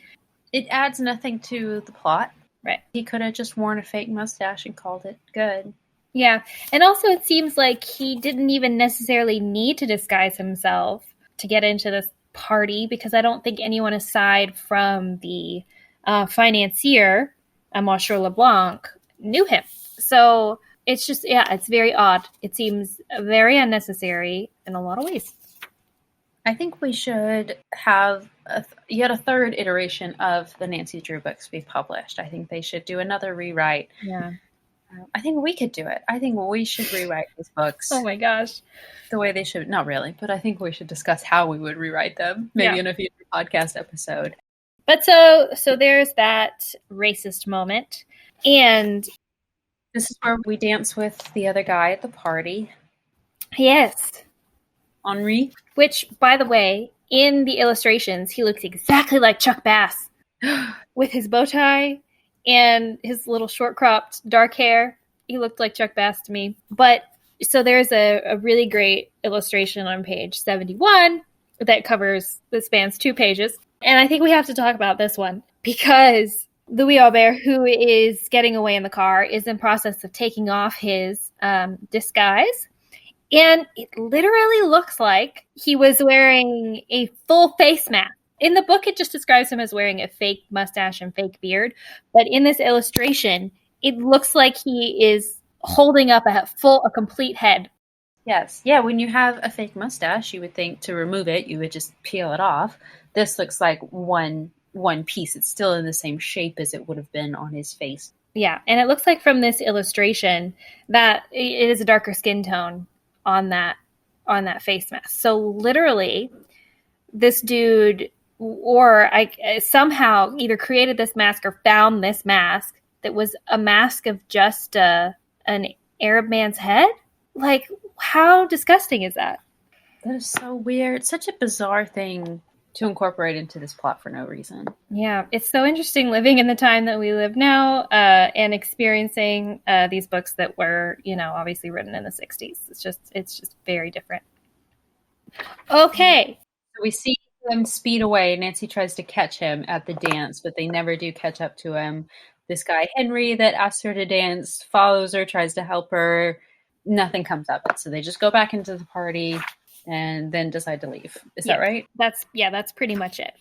It adds nothing to the plot. Right. He could have just worn a fake mustache and called it good. Yeah. And also it seems like he didn't even necessarily need to disguise himself to get into this party, because I don't think anyone aside from the financier, Monsieur LeBlanc, knew him. So it's just, it's very odd. It seems very unnecessary in a lot of ways. I think we should have yet a third iteration of the Nancy Drew books be published. I think they should do another rewrite. Yeah. I think we could do it. I think we should rewrite these books. Oh my gosh. The way they should. Not really, but I think we should discuss how we would rewrite them. Maybe in a future podcast episode. But so there's that racist moment. And this is where we dance with the other guy at the party. Yes. Henri. Which, by the way, in the illustrations, he looks exactly like Chuck Bass with his bow tie and his little short cropped dark hair. He looked like Chuck Bass to me. But so there's a really great illustration on page 71 that spans 2 pages. And I think we have to talk about this one because Louis Aubert, who is getting away in the car, is in process of taking off his disguise. And it literally looks like he was wearing a full face mask. In the book, it just describes him as wearing a fake mustache and fake beard. But in this illustration, it looks like he is holding up a complete head. Yes. Yeah, when you have a fake mustache, you would think to remove it, you would just peel it off. This looks like one piece. It's still in the same shape as it would have been on his face. Yeah, and it looks like from this illustration that it is a darker skin tone on that face mask. So literally, this dude somehow either created this mask or found this mask that was a mask of just an Arab man's head. Like, how disgusting is that? That is so weird. Such a bizarre thing to incorporate into this plot for no reason. Yeah, it's so interesting living in the time that we live now and experiencing these books that were, obviously written in the 60s. It's just very different. Okay. So we see them speed away. Nancy tries to catch him at the dance, but they never do catch up to him. This guy, Henry, that asks her to dance, follows her, tries to help her. Nothing comes of it. So they just go back into the party and then decide to leave. Is that right? That's pretty much it.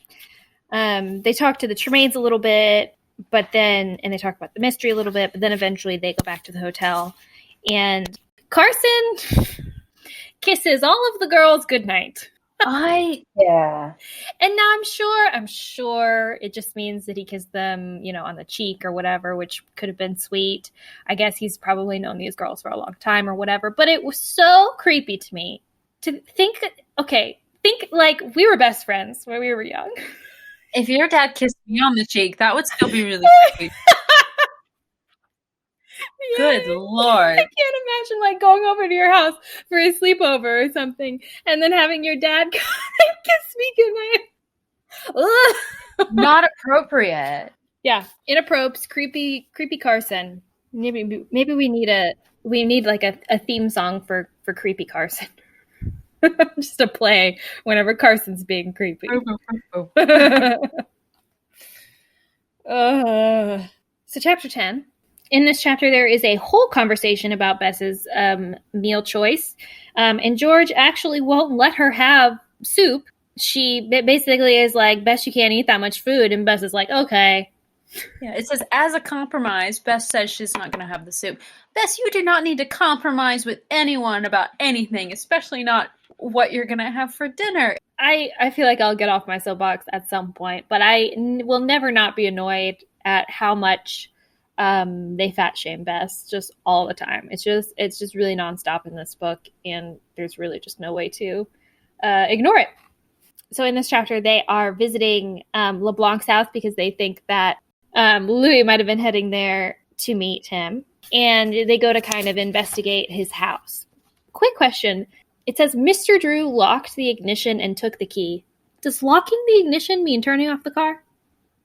They talk to the Tremaines a little bit, and they talk about the mystery a little bit, but then eventually they go back to the hotel. And Carson kisses all of the girls goodnight. Yeah. And now I'm sure it just means that he kissed them, on the cheek or whatever, which could have been sweet. I guess he's probably known these girls for a long time or whatever, but it was so creepy to me to think like we were best friends when we were young. If your dad kissed me on the cheek, that would still be really creepy. Yeah. Good Lord. I can't imagine like going over to your house for a sleepover or something and then having your dad come and kiss me goodnight. Not appropriate. Yeah, inappropriate, creepy Carson. Maybe we need like a theme song for creepy Carson. Just to play whenever Carson's being creepy. So chapter 10. In this chapter, there is a whole conversation about Bess's meal choice. And George actually won't let her have soup. She basically is like, Bess, you can't eat that much food. And Bess is like, okay. Yeah, it says, as a compromise, Bess says she's not going to have the soup. Bess, you do not need to compromise with anyone about anything, especially not what you're going to have for dinner. I feel like I'll get off my soapbox at some point, but I will never not be annoyed at how much they fat shame Bess just all the time. It's just really nonstop in this book, and there's really just no way to ignore it. So in this chapter, they are visiting LeBlanc's house because they think that Louis might have been heading there to meet him, and they go to kind of investigate his house. Quick question. It says Mr. Drew locked the ignition and took the key. Does locking the ignition mean turning off the car?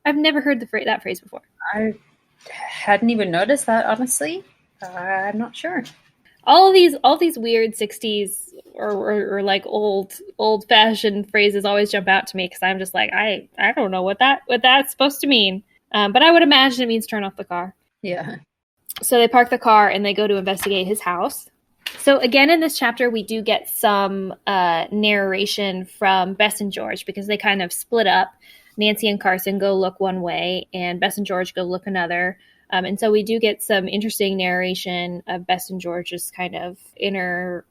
I've never heard that phrase before. I hadn't even noticed that, honestly. I'm not sure. All these weird 60s or like old fashioned phrases always jump out to me because I'm just like, I don't know what that's supposed to mean. But I would imagine it means turn off the car. Yeah. So they park the car and they go to investigate his house. So again, in this chapter, we do get some narration from Bess and George because they kind of split up. Nancy and Carson go look one way and Bess and George go look another. And so we do get some interesting narration of Bess and George's kind of inner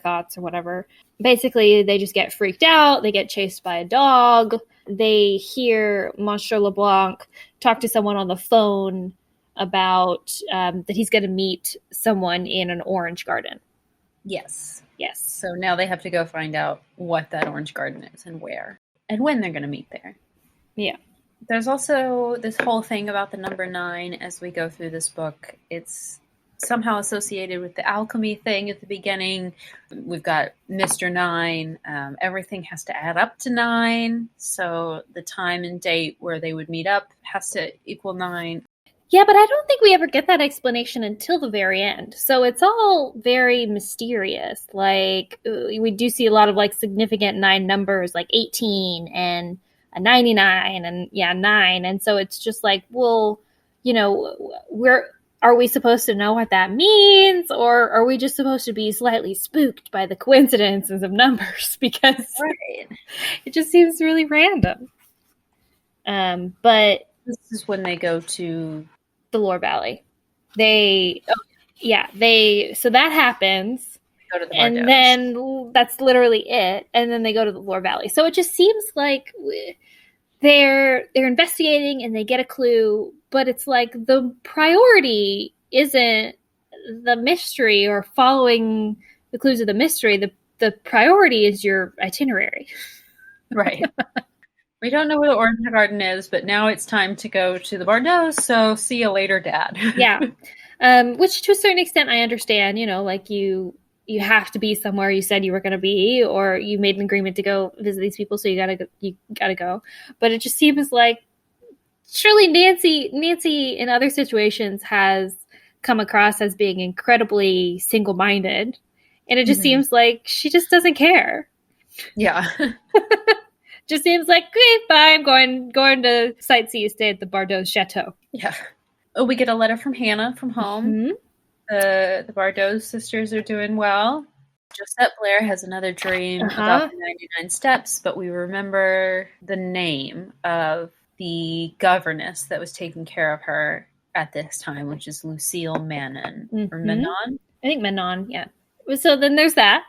thoughts or whatever. Basically, they just get freaked out. They get chased by a dog. They hear Monsieur LeBlanc talk to someone on the phone about that he's going to meet someone in an orange garden. Yes. Yes. So now they have to go find out what that orange garden is and where and when they're going to meet there. Yeah. There's also this whole thing about the number 9 as we go through this book. It's somehow associated with the alchemy thing at the beginning. We've got Mr. 9. Everything has to add up to 9. So the time and date where they would meet up has to equal 9. Yeah, but I don't think we ever get that explanation until the very end. So it's all very mysterious. Like, we do see a lot of, like, significant 9 numbers, like 18 and a 99 and, 9. And so it's just like, well, you know, are we supposed to know what that means? Or are we just supposed to be slightly spooked by the coincidences of numbers? Because it just seems really random. But this is when they go to the Lore Valley. So that happens, go to the and then that's literally it. And then they go to the Lore Valley. So it just seems like they're investigating and they get a clue, but it's like the priority isn't the mystery or following the clues of the mystery. The priority is your itinerary. Right. We don't know where the orange garden is, but now it's time to go to the Bordeaux, so see you later, Dad. Yeah. Which to a certain extent I understand, you know, like you have to be somewhere you said you were going to be, or you made an agreement to go visit these people, so you gotta go. But it just seems like surely Nancy in other situations has come across as being incredibly single-minded, and it just seems like she just doesn't care. Yeah. Just seems like, okay, fine, going to sightsee, stay at the Bordeaux Chateau. Yeah. Oh, we get a letter from Hannah from home. Mm-hmm. The Bordeaux sisters are doing well. Josette Blair has another dream about the 99 steps, but we remember the name of the governess that was taking care of her at this time, which is Lucille Manon. Or Manon? I think Manon, yeah. So then there's that.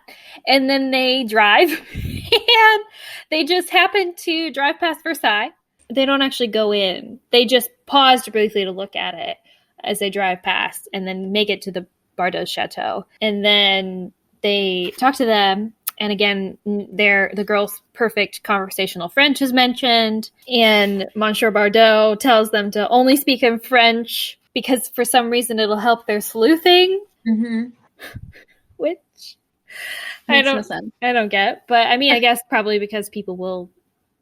And then they drive and they just happen to drive past Versailles. They don't actually go in. They just pause briefly to look at it as they drive past and then make it to the Bordeaux Chateau. And then they talk to them. And again, the girl's perfect conversational French is mentioned. And Monsieur Bordeaux tells them to only speak in French because for some reason it'll help their sleuthing. Mm-hmm. Which Makes no sense. I don't get. But I mean, I guess probably because people will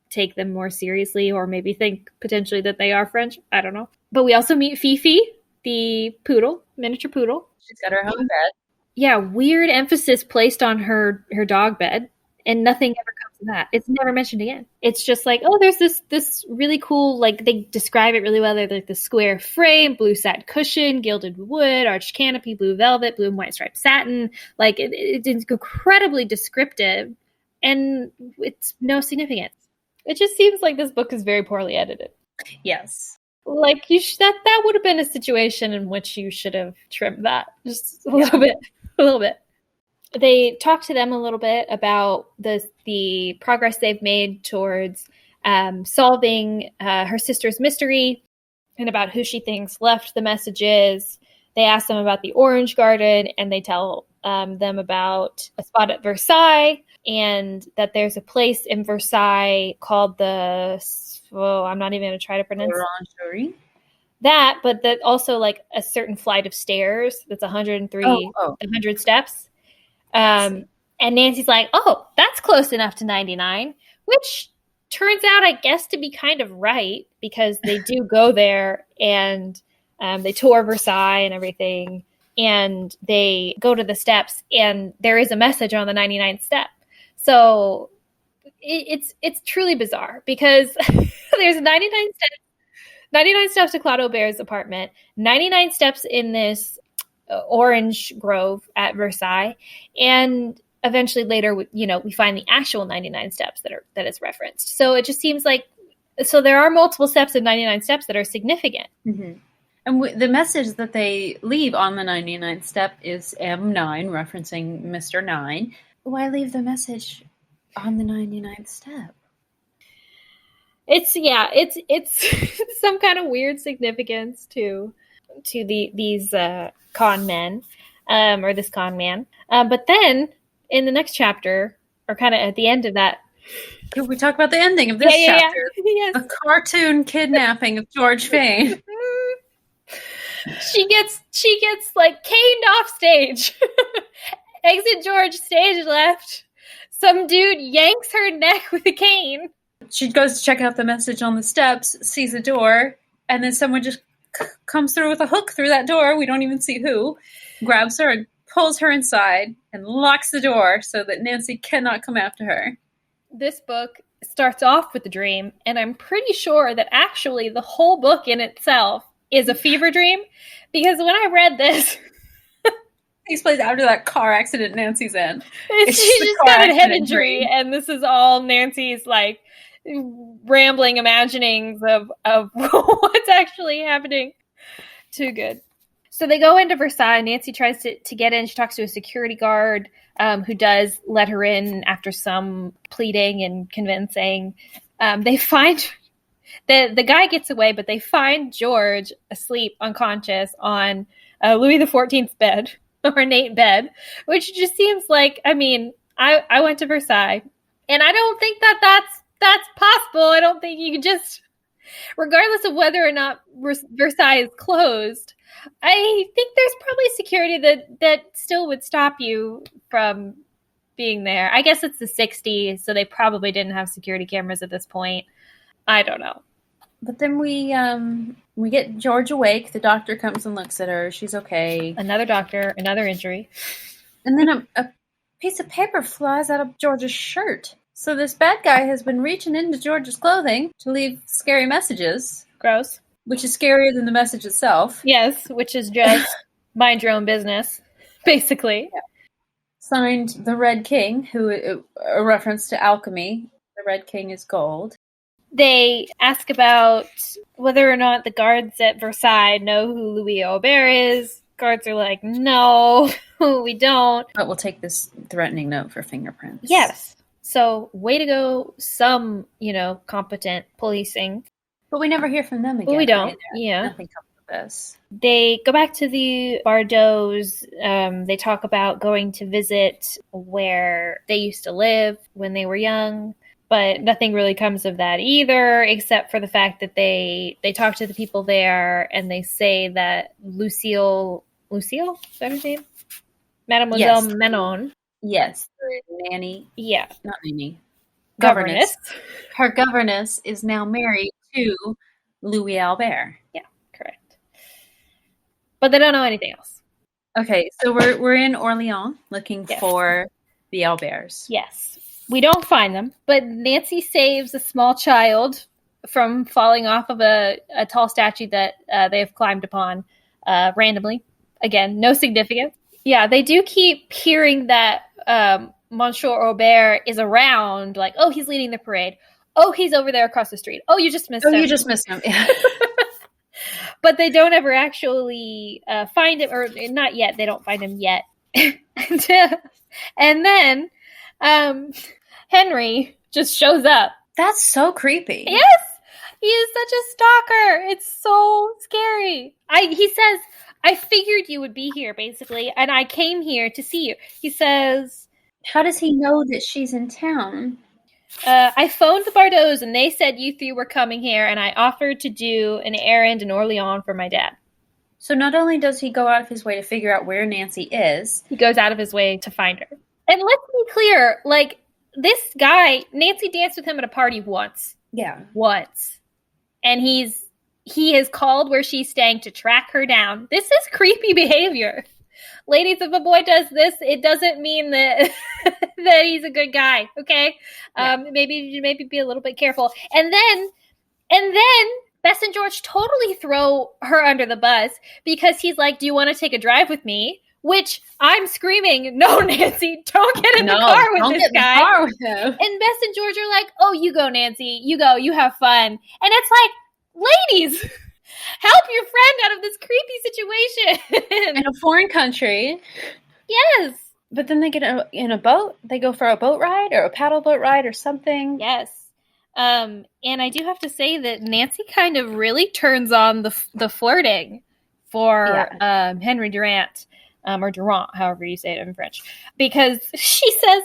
take them more seriously or maybe think potentially that they are French. I don't know. But we also meet Fifi, the poodle, miniature poodle. She's got her own bed. Yeah, weird emphasis placed on her dog bed, and nothing ever comes of that. It's never mentioned again. It's just like, oh, there's this really cool, like, they describe it really well. They're like the square frame, blue satin cushion, gilded wood, arched canopy, blue velvet, blue and white striped satin. Like, it's incredibly descriptive, and it's no significance. It just seems like this book is very poorly edited. Yes. Like, that would have been a situation in which you should have trimmed that just a little bit. A little bit. They talk to them a little bit about the progress they've made towards solving her sister's mystery and about who she thinks left the messages. They ask them about the orange garden, and they tell them about a spot at Versailles and that there's a place in Versailles called I'm not even going to try to pronounce Orangerie. that, but that also like a certain flight of stairs that's 100 steps. And Nancy's like, oh, that's close enough to 99, which turns out, I guess, to be kind of right, because they do go there and they tour Versailles and everything, and they go to the steps, and there is a message on the 99th step. So it's truly bizarre, because there's 99 steps to Claude Aubert's apartment, 99 steps in this orange grove at Versailles, and eventually later, we find the actual 99 steps that is referenced. So it just seems like, so there are multiple steps of 99 steps that are significant. Mm-hmm. And the message that they leave on the 99th step is M9, referencing Mr. 9. Why leave the message on the 99th step? It's some kind of weird significance to these con men, or this con man. But then in the next chapter, or kind of at the end of that, could we talk about the ending of this chapter? Yes. A cartoon kidnapping of George Fane. She gets like caned off stage. Exit George, stage left. Some dude yanks her neck with a cane. She goes to check out the message on the steps, sees a door, and then someone just comes through with a hook through that door. We don't even see who. Grabs her and pulls her inside and locks the door so that Nancy cannot come after her. This book starts off with the dream, and I'm pretty sure that actually the whole book in itself is a fever dream, because when I read this, takes place after that car accident Nancy's in. She just got a head injury, and this is all Nancy's like rambling imaginings of what's actually happening. Too good. So they go into Versailles. Nancy tries to get in. She talks to a security guard who does let her in after some pleading and convincing. They find the guy gets away, but they find George asleep, unconscious, on Louis XIV's bed, ornate bed, which just seems like, I mean, I went to Versailles, and I don't think that's possible. I don't think you can just, regardless of whether or not Versailles is closed, I think there's probably security that still would stop you from being there. I guess it's the 60s, so they probably didn't have security cameras at this point. I don't know. But then we get George awake. The doctor comes and looks at her. She's okay. Another doctor, another injury. And then a piece of paper flies out of George's shirt. So this bad guy has been reaching into George's clothing to leave scary messages. Gross. Which is scarier than the message itself. Yes, which is just mind your own business, basically. Yeah. Signed the Red King, who a reference to alchemy. The Red King is gold. They ask about whether or not the guards at Versailles know who Louis Aubert is. Guards are like, no, we don't. But we'll take this threatening note for fingerprints. Yes. So, way to go, some, competent policing. But we never hear from them again. But we don't, right? yeah. Nothing comes of this. They go back to the Bardots. They talk about going to visit where they used to live when they were young. But nothing really comes of that either, except for the fact that they talk to the people there, and they say that Lucille, is that her name? Mademoiselle Yes. Manon. Yes. Nanny. Yeah. Not nanny. Governess. Her governess is now married to Louis Albert. Yeah, correct. But they don't know anything else. Okay, so we're in Orleans looking for the Alberts. Yes. We don't find them, but Nancy saves a small child from falling off of a tall statue that they have climbed upon randomly. Again, no significance. Yeah, they do keep hearing that Monsieur Aubert is around, like, oh, he's leading the parade. Oh, he's over there across the street. Oh, you just missed him. Oh, you just missed him. Yeah. But they don't ever actually find him, or not yet. They don't find him yet. And then Henry just shows up. That's so creepy. Yes! He is such a stalker. It's so scary. He says, I figured you would be here, basically, and I came here to see you. He says... How does he know that she's in town? I phoned the Bardots, and they said you three were coming here, and I offered to do an errand in Orleans for my dad. So not only does he go out of his way to figure out where Nancy is... He goes out of his way to find her. And let's be clear, like, this guy, Nancy danced with him at a party once. Yeah. Once. And he has called where she's staying to track her down. This is creepy behavior. Ladies, if a boy does this, it doesn't mean that that he's a good guy, okay? Yeah. Maybe be a little bit careful. And then Bess and George totally throw her under the bus because he's like, do you want to take a drive with me? Which I'm screaming, no, Nancy, don't get in the car with this guy. Car with him. And Bess and George are like, oh, you go, Nancy. You go. You have fun. And it's like, ladies, help your friend out of this creepy situation. In a foreign country. Yes. But then they get in a boat. They go for a boat ride or a paddle boat ride or something. Yes. And I do have to say that Nancy kind of really turns on the flirting for Henry Durant. Or Durant, however you say it in French, because she says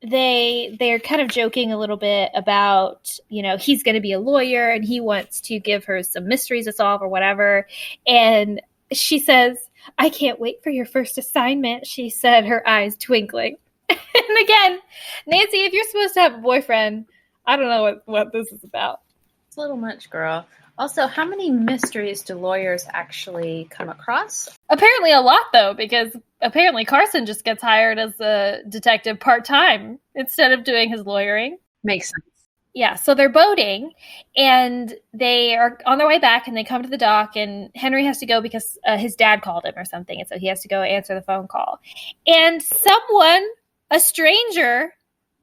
they're kind of joking a little bit about, he's going to be a lawyer and he wants to give her some mysteries to solve or whatever. And she says, I can't wait for your first assignment, she said, her eyes twinkling. And again, Nancy, if you're supposed to have a boyfriend, I don't know what this is about. It's a little much, girl. Also, how many mysteries do lawyers actually come across? Apparently a lot, though, because apparently Carson just gets hired as a detective part-time instead of doing his lawyering. Makes sense. Yeah, so they're boating, and they are on their way back, and they come to the dock, and Henry has to go because his dad called him or something, and so he has to go answer the phone call. And someone, a stranger,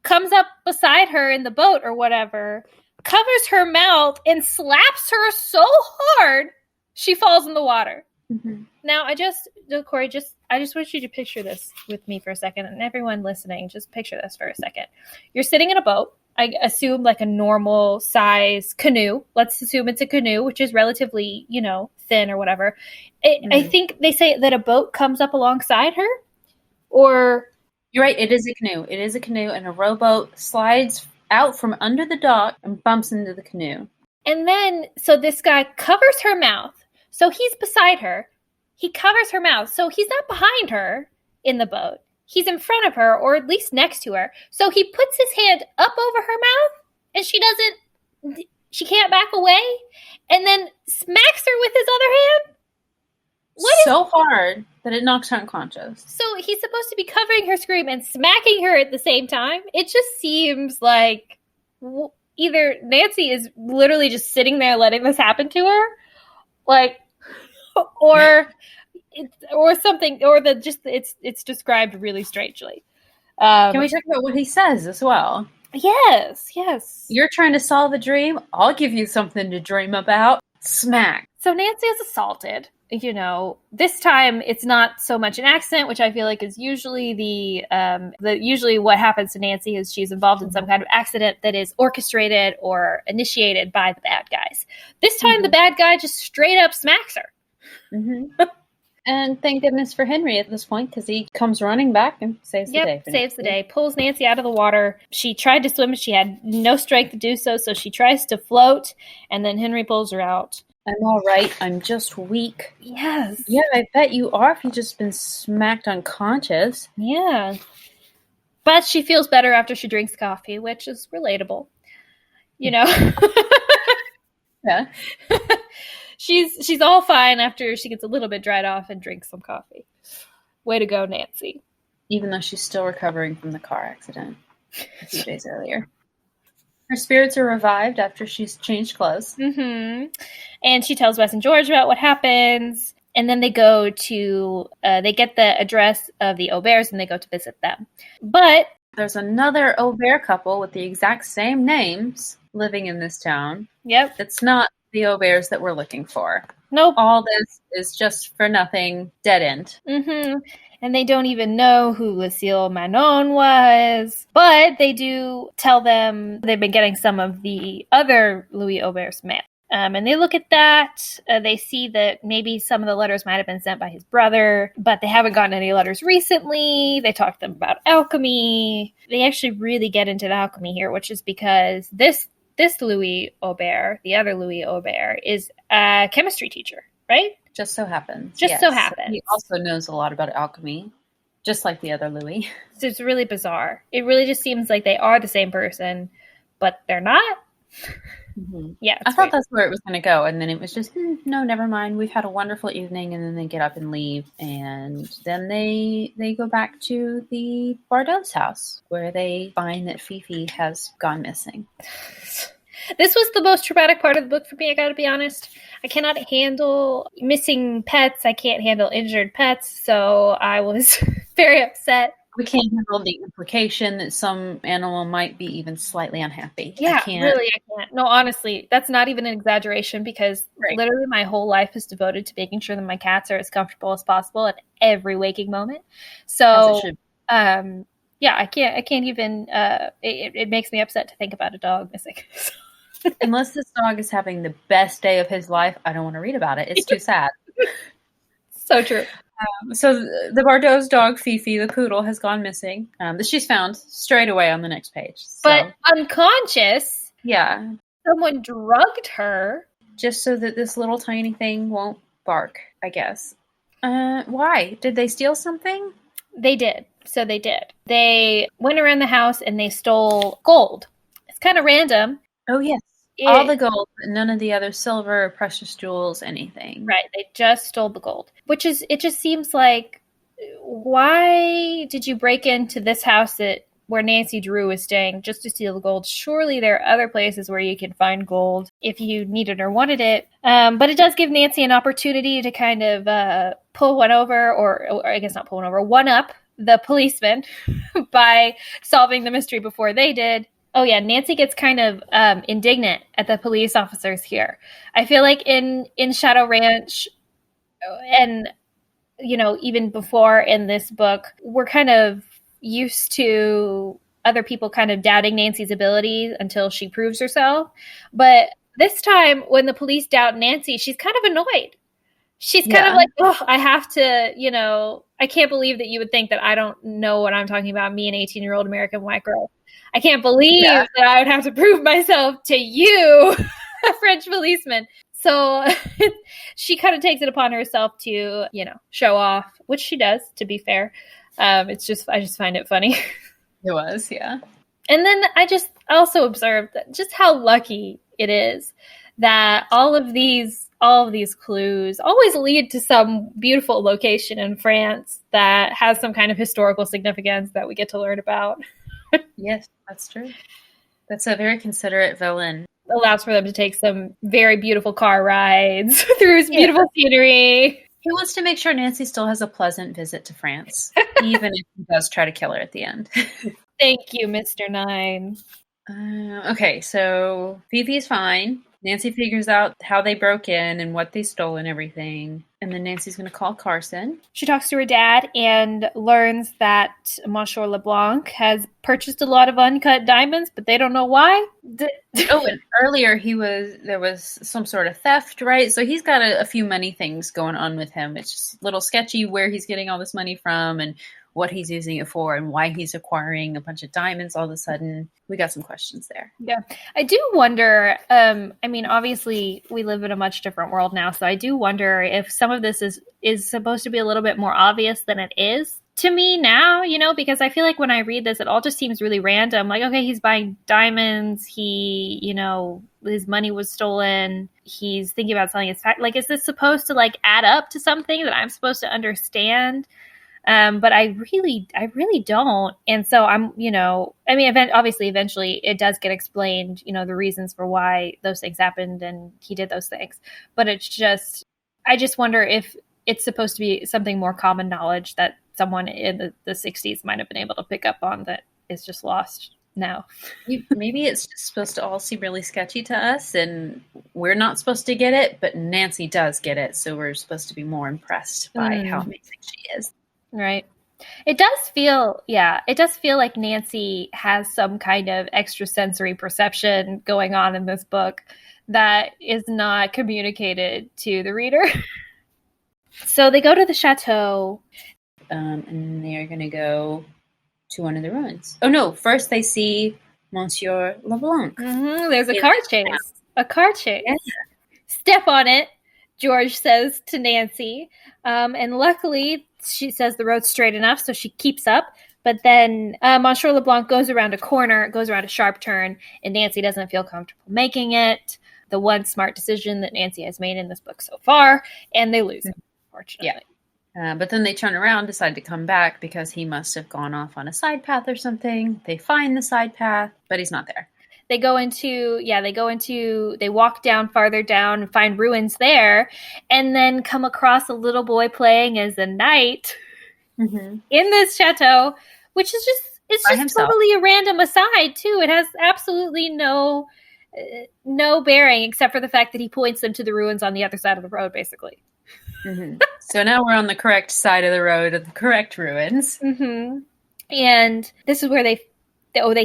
comes up beside her in the boat or whatever, covers her mouth and slaps her so hard she falls in the water. Mm-hmm. Now, Corey, I just want you to picture this with me for a second, and everyone listening, just picture this for a second. You're sitting in a boat. I assume like a normal size canoe. Let's assume it's a canoe, which is relatively, thin or whatever. I think they say that a boat comes up alongside her, or you're right. It is a canoe. It is a canoe, and a rowboat slides out from under the dock and bumps into the canoe. And then, so this guy covers her mouth. So he's beside her. He covers her mouth. So he's not behind her in the boat. He's in front of her, or at least next to her. So he puts his hand up over her mouth, and she can't back away, and then smacks her with his other hand. Hard that it knocks her unconscious. So he's supposed to be covering her scream and smacking her at the same time. It just seems like either Nancy is literally just sitting there letting this happen to her, like, or something, or it's described really strangely. Can we talk about what he says as well? Yes. You're trying to solve a dream. I'll give you something to dream about. Smack. So Nancy is assaulted. This time it's not so much an accident, which I feel like is usually usually what happens to Nancy is she's involved in some kind of accident that is orchestrated or initiated by the bad guys. This time the bad guy just straight up smacks her. Mm-hmm. And thank goodness for Henry at this point, because he comes running back and saves the day. Saves the day. Pulls Nancy out of the water. She tried to swim, but she had no strength to do so, so she tries to float, and then Henry pulls her out. I'm all right. I'm just weak. Yes. Yeah, I bet you are if you've just been smacked unconscious. Yeah. But she feels better after she drinks coffee, which is relatable. Yeah. She's all fine after she gets a little bit dried off and drinks some coffee. Way to go, Nancy. Even though she's still recovering from the car accident a few days earlier. Her spirits are revived after she's changed clothes. Mm-hmm. And she tells Wes and George about what happens. And then they go to, they get the address of the Auberts and they go to visit them. But there's another Aubert couple with the exact same names living in this town. Yep. It's not the Auberts that we're looking for. Nope. All this is just for nothing, dead end. Mm-hmm. And they don't even know who Lucille Manon was. But they do tell them they've been getting some of the other Louis Aubert's mail. And they look at that. They see that maybe some of the letters might have been sent by his brother, but they haven't gotten any letters recently. They talk to them about alchemy. They actually really get into the alchemy here, which is because this Louis Aubert, the other Louis Aubert, is a chemistry teacher, right? Just so happens. So happens. He also knows a lot about alchemy, Just like the other Louis. It's really bizarre. It really just seems like they are the same person, but they're not. Mm-hmm. Yeah, I thought that's where it was going to go, and then it was just no, never mind. We've had a wonderful evening, and then they get up and leave, and then they go back to the Bardot's house where they find that Fifi has gone missing. This was the most traumatic part of the book for me, I gotta be honest. I cannot handle missing pets. I can't handle injured pets, so I was very upset. We can't handle the implication that some animal might be even slightly unhappy. Yeah, really, I can't. No, honestly, that's not even an exaggeration because literally my whole life is devoted to making sure that my cats are as comfortable as possible at every waking moment. So, yeah, I can't even, it makes me upset to think about a dog missing. Unless this dog is having the best day of his life, I don't want to read about it. It's too sad. So true. So the Bardot's dog, Fifi, the poodle, has gone missing. She's found straight away on the next page. So. But unconscious. Yeah. Someone drugged her. Just so that this little tiny thing won't bark, I guess. Why? Did they steal something? They did. So they did. They went around the house and they stole gold. It's kind of random. Oh, yes. All the gold, but none of the other silver, precious jewels, anything. Right. They just stole the gold. It just seems like, why did you break into this house where Nancy Drew is staying just to steal the gold? Surely there are other places where you can find gold if you needed or wanted it. But it does give Nancy an opportunity to kind of pull one over, or I guess not pull one over, one up the policeman by solving the mystery before they did. Oh, yeah, Nancy gets kind of indignant at the police officers here. I feel like in Shadow Ranch and, even before in this book, we're kind of used to other people kind of doubting Nancy's ability until she proves herself. But this time, when the police doubt Nancy, she's kind of annoyed. She's kind of like, oh, I have to, I can't believe that you would think that I don't know what I'm talking about, me, an 18-year-old American white girl. I can't believe that I would have to prove myself to you, a French policeman. So she kind of takes it upon herself to, show off, which she does, to be fair. I just find it funny. It was, yeah. And then I also observed that just how lucky it is that all of these clues always lead to some beautiful location in France that has some kind of historical significance that we get to learn about. Yes, that's true. That's a very considerate villain. Allows for them to take some very beautiful car rides through beautiful scenery. He wants to make sure Nancy still has a pleasant visit to France, even if he does try to kill her at the end. Thank you, Mr. Nine. Okay, so Fifi's fine. Nancy figures out how they broke in and what they stole and everything. And then Nancy's going to call Carson. She talks to her dad and learns that Monsieur LeBlanc has purchased a lot of uncut diamonds, but they don't know why. And earlier there was some sort of theft, right? So he's got a few money things going on with him. It's just a little sketchy where he's getting all this money from and what he's using it for and why he's acquiring a bunch of diamonds all of a sudden. We got some questions there. Yeah. I do wonder, obviously we live in a much different world now, so I do wonder if some of this is supposed to be a little bit more obvious than it is to me now, because I feel like when I read this, it all just seems really random. Like, okay, he's buying diamonds. He, his money was stolen. He's thinking about selling his like, is this supposed to add up to something that I'm supposed to understand? But I really don't. And so obviously eventually it does get explained, the reasons for why those things happened and he did those things. But I just wonder if it's supposed to be something more common knowledge that someone in the 60s might have been able to pick up on that is just lost now. Maybe it's just supposed to all seem really sketchy to us and we're not supposed to get it, but Nancy does get it. So we're supposed to be more impressed by how amazing she is. Right. It does feel like Nancy has some kind of extrasensory perception going on in this book that is not communicated to the reader. So they go to the chateau. And they are going to go to one of the ruins. Oh, no. First they see Monsieur LeBlanc. Mm-hmm. There's a car chase. A car chase. Yeah. Step on it, George says to Nancy. And luckily, she says the road's straight enough, so she keeps up. But then Monsieur LeBlanc goes around a corner, goes around a sharp turn, and Nancy doesn't feel comfortable making it. The one smart decision that Nancy has made in this book so far, and they lose him, fortunately. Yeah. But then they turn around, decide to come back because he must have gone off on a side path or something. They find the side path, but he's not there. They walk down farther down and find ruins there, and then come across a little boy playing as a knight in this chateau, which is just totally a random aside too. It has absolutely no bearing except for the fact that he points them to the ruins on the other side of the road, basically. So now we're on the correct side of the road of the correct ruins. And this is where they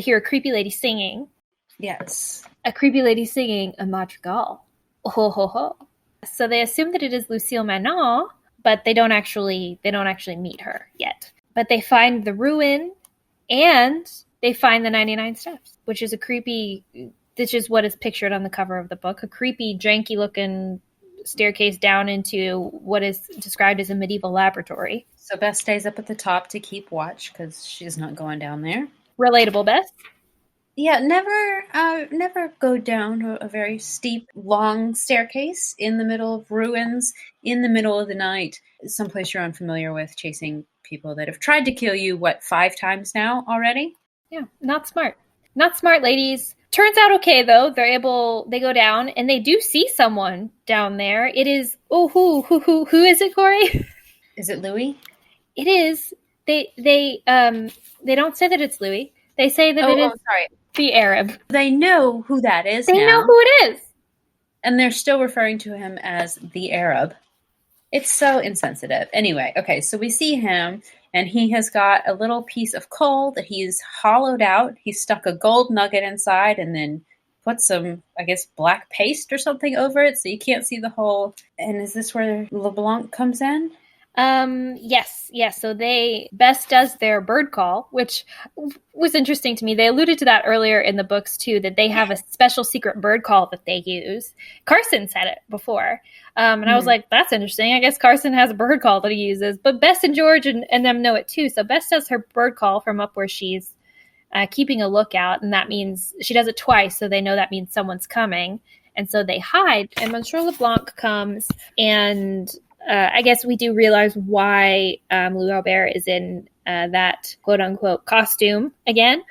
hear a creepy lady singing. Yes. A creepy lady singing a madrigal. Ho, ho, ho. So they assume that it is Lucille Manon, but they don't actually meet her yet. But they find the ruin and they find the 99 steps, which is what is pictured on the cover of the book, a creepy, janky looking staircase down into what is described as a medieval laboratory. So Beth stays up at the top to keep watch because she's not going down there. Relatable, Beth. Yeah, never go down a very steep, long staircase in the middle of ruins, in the middle of the night, someplace you're unfamiliar with, chasing people that have tried to kill you, 5 times now already? Yeah, not smart. Not smart, ladies. Turns out okay, though. They go down, and they do see someone down there. It is, who is it, Corey? Is it Louis? It is. They don't say that it's Louis. They say that it is the Arab. They know who that is now. They know who it is. And they're still referring to him as the Arab. It's so insensitive. Anyway, okay, so we see him, and he has got a little piece of coal that he's hollowed out. He's stuck a gold nugget inside and then put some, I guess, black paste or something over it so you can't see the hole. And is this where LeBlanc comes in? Yes. So Bess does their bird call, which was interesting to me. They alluded to that earlier in the books too, that they have a special secret bird call that they use. Carson said it before. And I was like, that's interesting. I guess Carson has a bird call that he uses, but Bess and George and them know it too. So Bess does her bird call from up where she's keeping a lookout. And that means she does it twice. So they know that means someone's coming. And so they hide, and Monsieur LeBlanc comes, and I guess we do realize why Louis Robert is in that quote-unquote costume again,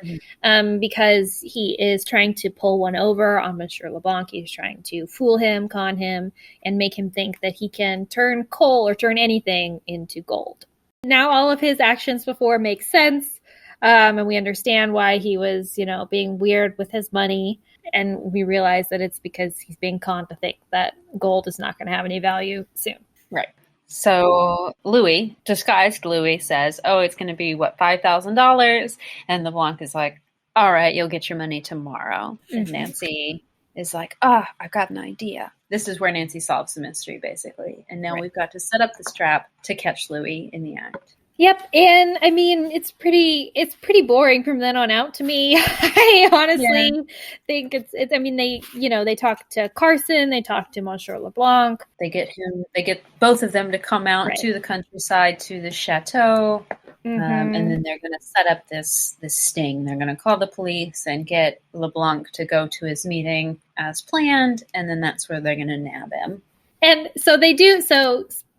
because he is trying to pull one over on Monsieur LeBlanc. He's trying to fool him, con him, and make him think that he can turn coal or turn anything into gold. Now all of his actions before make sense, and we understand why he was, being weird with his money. And we realize that it's because he's being conned to think that gold is not going to have any value soon. Right. So Louis, disguised Louis, says, it's going to be, $5,000? And LeBlanc is like, all right, you'll get your money tomorrow. And Nancy is like, I've got an idea. This is where Nancy solves the mystery, basically. And now we've got to set up this trap to catch Louis in the act. Yep, and I mean it's pretty boring from then on out to me. I honestly think it's. I mean they talk to Carson, they talk to Monsieur LeBlanc. They get both of them to come out to the countryside to the chateau, and then they're going to set up this sting. They're going to call the police and get LeBlanc to go to his meeting as planned, and then that's where they're going to nab him. And so they do.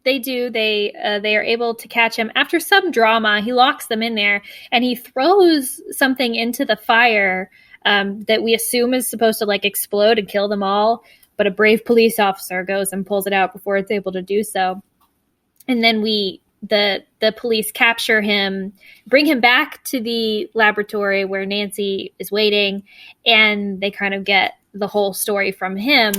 They are able to catch him after some drama. He locks them in there, and he throws something into the fire that we assume is supposed to explode and kill them all. But a brave police officer goes and pulls it out before it's able to do so. And then the police capture him, bring him back to the laboratory where Nancy is waiting, and they kind of get the whole story from him.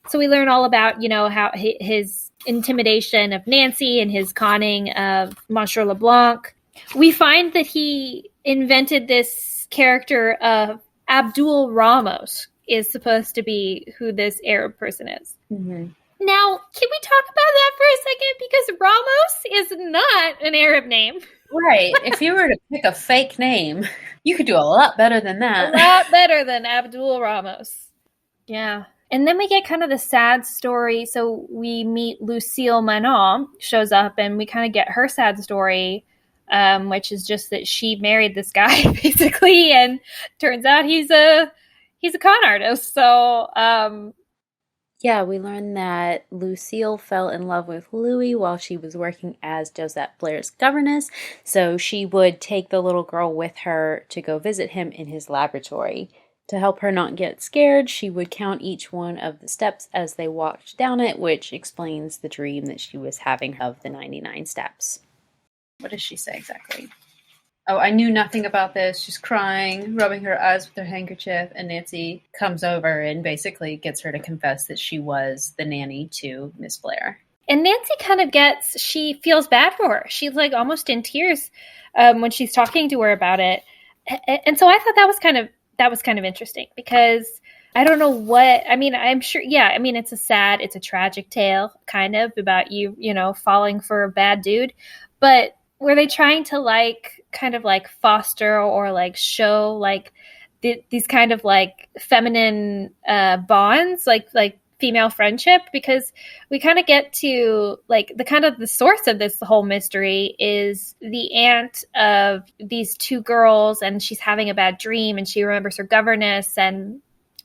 So we learn all about, how his intimidation of Nancy and his conning of Monsieur LeBlanc. We find that he invented this character of Abdul Ramos is supposed to be who this Arab person is. Mm-hmm. Now, can we talk about that for a second? Because Ramos is not an Arab name. Right. If you were to pick a fake name, you could do a lot better than that. A lot better than Abdul Ramos. Yeah. And then we get kind of the sad story. So we meet Lucille Manon shows up, and we kind of get her sad story, which is just that she married this guy basically, and turns out he's a con artist. So yeah, we learned that Lucille fell in love with Louis while she was working as Josette Blair's governess, so she would take the little girl with her to go visit him in his laboratory. To help her not get scared, she would count each one of the steps as they walked down it, which explains the dream that she was having of the 99 steps. What does she say exactly? Oh, I knew nothing about this. She's crying, rubbing her eyes with her handkerchief, and Nancy comes over and basically gets her to confess that she was the nanny to Miss Blair. And Nancy kind of she feels bad for her. She's like almost in tears when she's talking to her about it. And so I thought that was kind of interesting, because I don't know what, I mean, I'm sure, yeah, I mean, it's a tragic tale kind of about you falling for a bad dude, but were they trying to kind of foster or show these kind of feminine bonds, like female friendship? Because we kind of get to the source of this whole mystery is the aunt of these two girls, and she's having a bad dream, and she remembers her governess and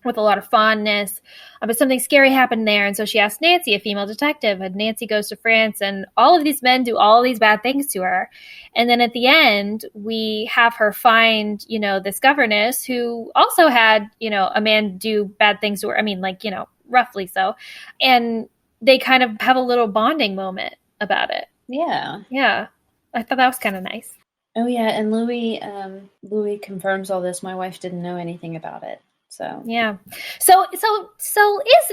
with a lot of fondness, but something scary happened there. And so she asks Nancy, a female detective, and Nancy goes to France, and all of these men do all of these bad things to her. And then at the end, we have her find, this governess who also had, a man do bad things to her. I mean, roughly so. And they kind of have a little bonding moment about it. Yeah. Yeah. I thought that was kind of nice. Oh, yeah. And Louis confirms all this. My wife didn't know anything about it. So yeah. So is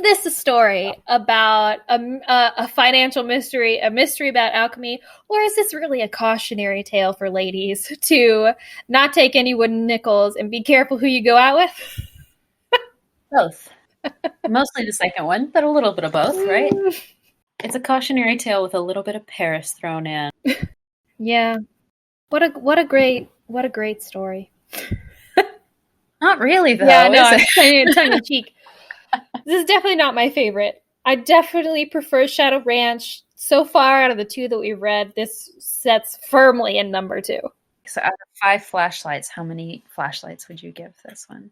this a story about a financial mystery, a mystery about alchemy, or is this really a cautionary tale for ladies to not take any wooden nickels and be careful who you go out with? Both. Mostly the second one, but a little bit of both, right? It's a cautionary tale with a little bit of Paris thrown in. Yeah. What a great story. Not really, though. Yeah, no, I'm tongue in cheek. This is definitely not my favorite. I definitely prefer Shadow Ranch. So far, out of the two that we read, this sets firmly in number 2. So out of 5 flashlights, how many flashlights would you give this one?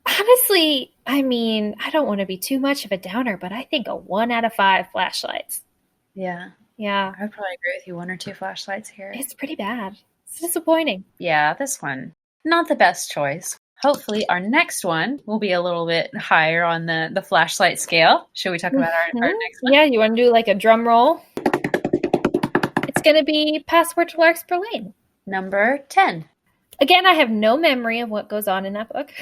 Honestly, I mean, I don't want to be too much of a downer, but I think a 1 out of 5 flashlights. Yeah. Yeah. I'd probably agree with you. 1 or 2 flashlights here. It's pretty bad. It's disappointing. Yeah, this one. Not the best choice. Hopefully our next one will be a little bit higher on the flashlight scale. Should we talk about our next one? Yeah, you want to do like a drum roll? It's going to be Password to Larkspur Lane. Number 10. Again, I have no memory of what goes on in that book.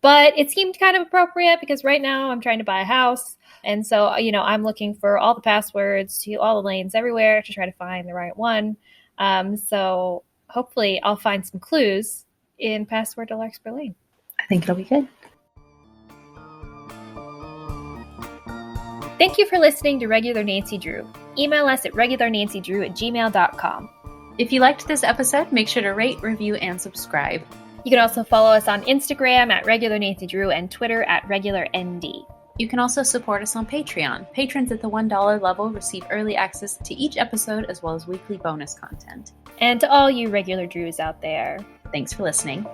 But it seemed kind of appropriate because right now I'm trying to buy a house. And so, I'm looking for all the passwords to all the lanes everywhere to try to find the right one. So hopefully I'll find some clues in Password to Larkspur Lane. I think it'll be good. Thank you for listening to Regular Nancy Drew. Email us at regularnancydrew@gmail.com. If you liked this episode, make sure to rate, review, and subscribe. You can also follow us on Instagram at Regular Nancy Drew and Twitter at RegularND. You can also support us on Patreon. Patrons at the $1 level receive early access to each episode as well as weekly bonus content. And to all you regular Drews out there, thanks for listening.